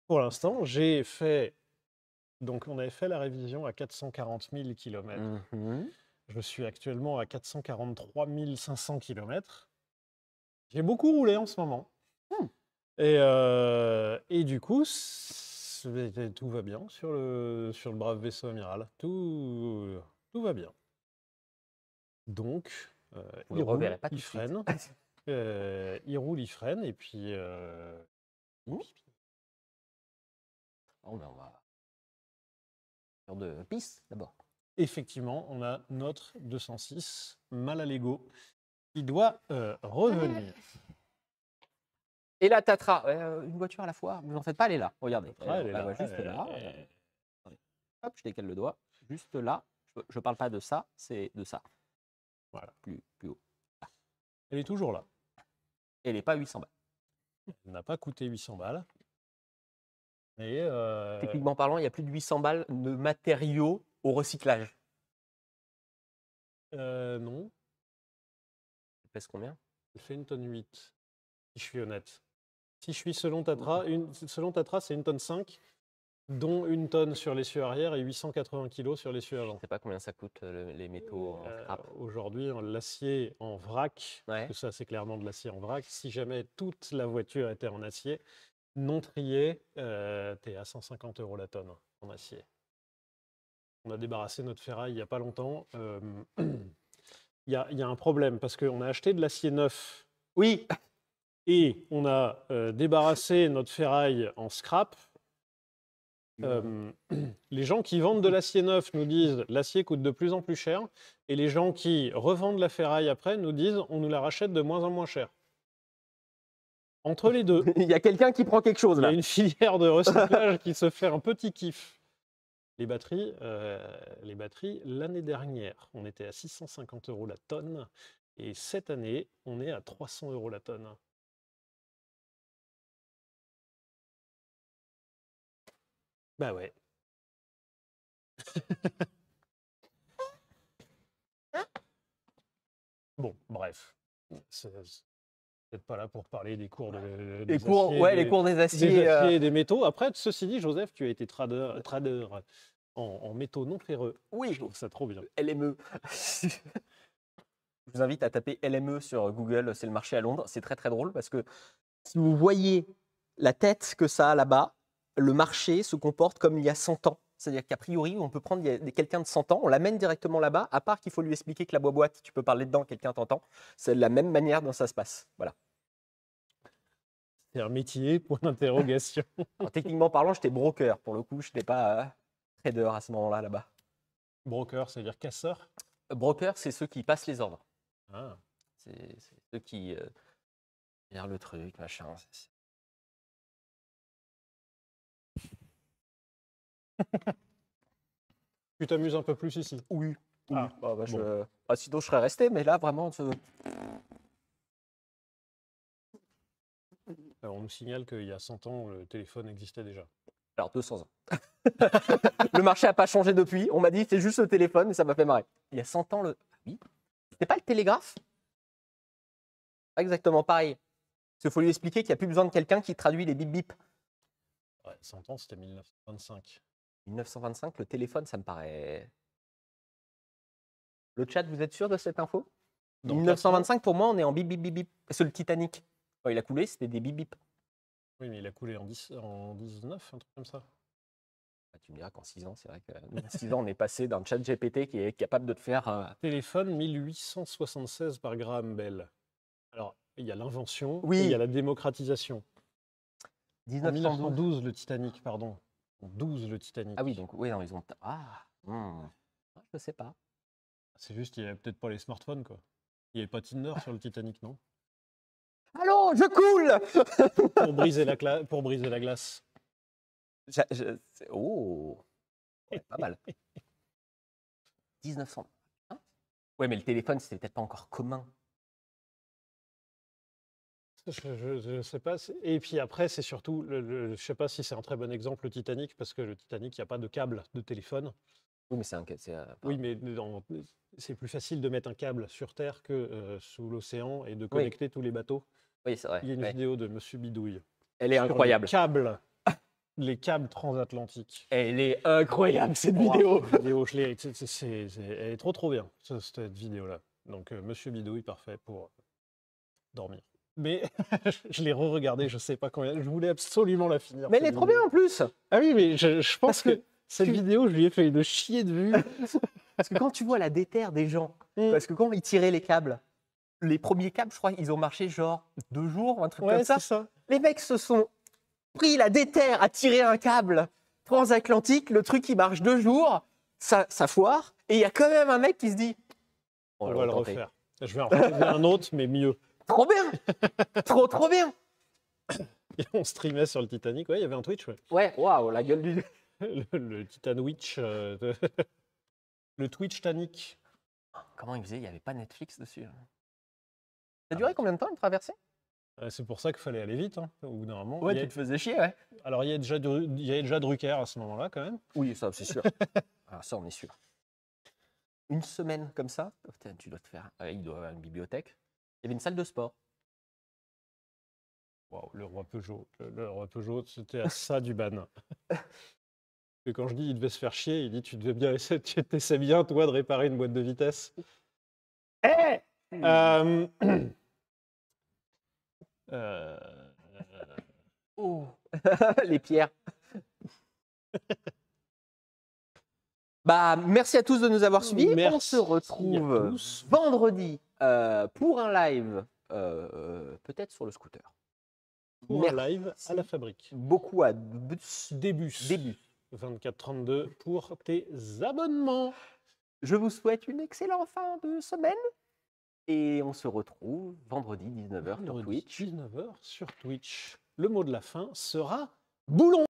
Pour l'instant, j'ai fait. Donc, on avait fait la révision à 440 000 km. Je suis actuellement à 443 500 km. J'ai beaucoup roulé en ce moment. Et du coup, tout va bien sur le brave vaisseau amiral. Tout va bien. Donc, Vous le reverrez pas tout il de suite. freine. Il roule, il freine. Et puis. Oh, ben, on va faire de piste d'abord. Effectivement, on a notre 206 Malalego qui doit revenir. Et la Tatra, une voiture à la fois, vous en faites pas, elle est là. Regardez. Elle est la là, voit juste elle est là. là. Attendez. Hop, je décale le doigt. Juste là. Je parle pas de ça, c'est de ça. Voilà. Plus haut. Elle est toujours là. Elle n'est pas 800 balles. Elle n'a pas coûté 800 balles. Et Techniquement parlant, il y a plus de 800 balles de matériaux au recyclage. non, Elle pèse combien? elle fait 1,8 tonne, si je suis honnête. Si je suis selon Tatra, c'est 1,5 tonne, dont 1 tonne sur l'essieu arrière et 880 kg sur l'essieu Je avant. ne sais pas combien ça coûte les métaux en scrap. Aujourd'hui, l'acier en vrac, parce que ça c'est clairement de l'acier en vrac, si jamais toute la voiture était en acier, non trié, tu es à 150 € la tonne en acier. On a débarrassé notre ferraille il n'y a pas longtemps. Il y a un problème parce qu'on a acheté de l'acier neuf. Oui. Et on a débarrassé notre ferraille en scrap. Les gens qui vendent de l'acier neuf nous disent l'acier coûte de plus en plus cher. Et les gens qui revendent la ferraille après nous disent on nous la rachète de moins en moins cher. Entre les deux, il y a quelqu'un qui prend quelque chose il y là. a une filière de recyclage qui se fait un petit kiff. Les batteries, l'année dernière, on était à 650 € la tonne. Et cette année, on est à 300 € la tonne. Bah ouais. Bon, bref. C'est peut-être pas là pour parler des cours Les cours des aciers. Et des métaux. Après, ceci dit, Joseph, tu as été trader en métaux non ferreux. Oui, je trouve ça trop bien. LME. Je vous invite à taper LME sur Google, c'est le marché à Londres. C'est très très drôle parce que si vous voyez la tête que ça a là-bas, le marché se comporte comme il y a 100 ans. C'est-à-dire qu'a priori, on peut prendre quelqu'un de 100 ans, on l'amène directement là-bas, à part qu'il faut lui expliquer que la boîte, tu peux parler dedans, quelqu'un t'entend. C'est de la même manière dont ça se passe. Voilà. C'est un métier, point d'interrogation. Alors, techniquement parlant, j'étais broker. Pour le coup, je n'étais pas trader à ce moment-là, là-bas. Broker, c'est-à-dire casseur? Broker, c'est ceux qui passent les ordres. Ah. C'est ceux qui gèrent le truc, machin. Tu t'amuses un peu plus ici? Oui. Ah, Bah, bon. sinon, je serais resté, mais là, vraiment, Alors, on nous signale qu'il y a 100 ans, le téléphone existait déjà. alors 200 ans. Le marché n'a pas changé depuis. On m'a dit c'est juste le téléphone et ça m'a fait marrer. Il y a 100 ans, oui. C'était pas le télégraphe? Pas exactement pareil. Parce qu'il faut lui expliquer qu'il n'y a plus besoin de quelqu'un qui traduit les bip bip. Ouais, 100 ans, c'était 1925. 1925, le téléphone, ça me paraît. Le chat, vous êtes sûr de cette info? Dans 1925, pour moi, on est en bip bip bip bip. Parce que le Titanic, quand il a coulé, c'était des bip bip. Oui, mais il a coulé en 19, un truc comme ça. Bah, tu me diras qu'en 6 ans, c'est vrai que en 6 ans, on est passé d'un chat GPT qui est capable de te faire. Téléphone 1876 par Graham Bell. Alors, il y a l'invention Oui. et il y a la démocratisation. En 1912. 1912, le Titanic, pardon. En 12, le Titanic. Ah oui, donc oui, non, ils ont. Ah, je sais pas. C'est juste, il n'y avait peut-être pas les smartphones, quoi. Il n'y avait pas Tinder sur le Titanic, non? Allô, je coule. Pour briser la glace. Oh, ouais, pas mal. 1900. Hein? Ouais, mais le téléphone, c'était peut-être pas encore commun. Je ne sais pas. Et puis après, c'est surtout, je ne sais pas si c'est un très bon exemple, le Titanic, parce que le Titanic, il n'y a pas de câble de téléphone. Oui, mais Oui, mais c'est plus facile de mettre un câble sur Terre que sous l'océan et de connecter tous les bateaux. Oui, c'est vrai. Il y a une vidéo de Monsieur Bidouille. Elle est sur incroyable. Les câbles transatlantiques. Elle est incroyable, cette vidéo. Cette vidéo, elle est trop bien, cette vidéo-là. Donc, Monsieur Bidouille, parfait pour dormir. Mais je l'ai re-regardée, je sais pas combien. Je voulais absolument la finir. Mais elle est trop bien en plus. Ah oui, mais je pense que cette vidéo, je lui ai fait une chier de vue. Parce que quand tu vois la déterre des gens, parce que quand ils tiraient les câbles, les premiers câbles, je crois, ils ont marché genre 2 jours, un truc comme ça. Ça. Les mecs se sont pris la déterre à tirer un câble transatlantique, le truc il marche 2 jours, ça foire, et il y a quand même un mec qui se dit on va le refaire. Je vais en refaire un autre, mais mieux. Trop bien. Trop bien. Et on streamait sur le Titanic, ouais, il y avait un Twitch, ouais. Ouais, waouh, la gueule du... le Titanwitch, le Twitch Tanic. Comment il faisait? Il n'y avait pas Netflix dessus. Ça a duré combien de temps, une traversée? C'est pour ça qu'il fallait aller vite, hein, au bout d'un moment. Ouais, tu te faisais chier, ouais. Alors, il y avait déjà Drucker à ce moment-là, quand même. Oui, ça, c'est sûr. Alors, ça, on est sûr. Une semaine comme ça, putain, tu dois te faire... il doit avoir une bibliothèque. Il y avait une salle de sport. Waouh, le roi Peugeot. Le roi Peugeot, c'était à ça du ban. Et quand je dis il devait se faire chier, il dit tu devais bien essayer, tu essaies bien, toi, de réparer une boîte de vitesse. Oh. Les pierres. Bah, merci à tous de nous avoir suivis. Merci on se retrouve vendredi pour un live, peut-être sur le scooter. Pour un live à la fabrique. Beaucoup à Début. 24-32 pour tes abonnements. Je vous souhaite une excellente fin de semaine. Et on se retrouve vendredi 19h sur Twitch. 19h sur Twitch. Le mot de la fin sera boulon.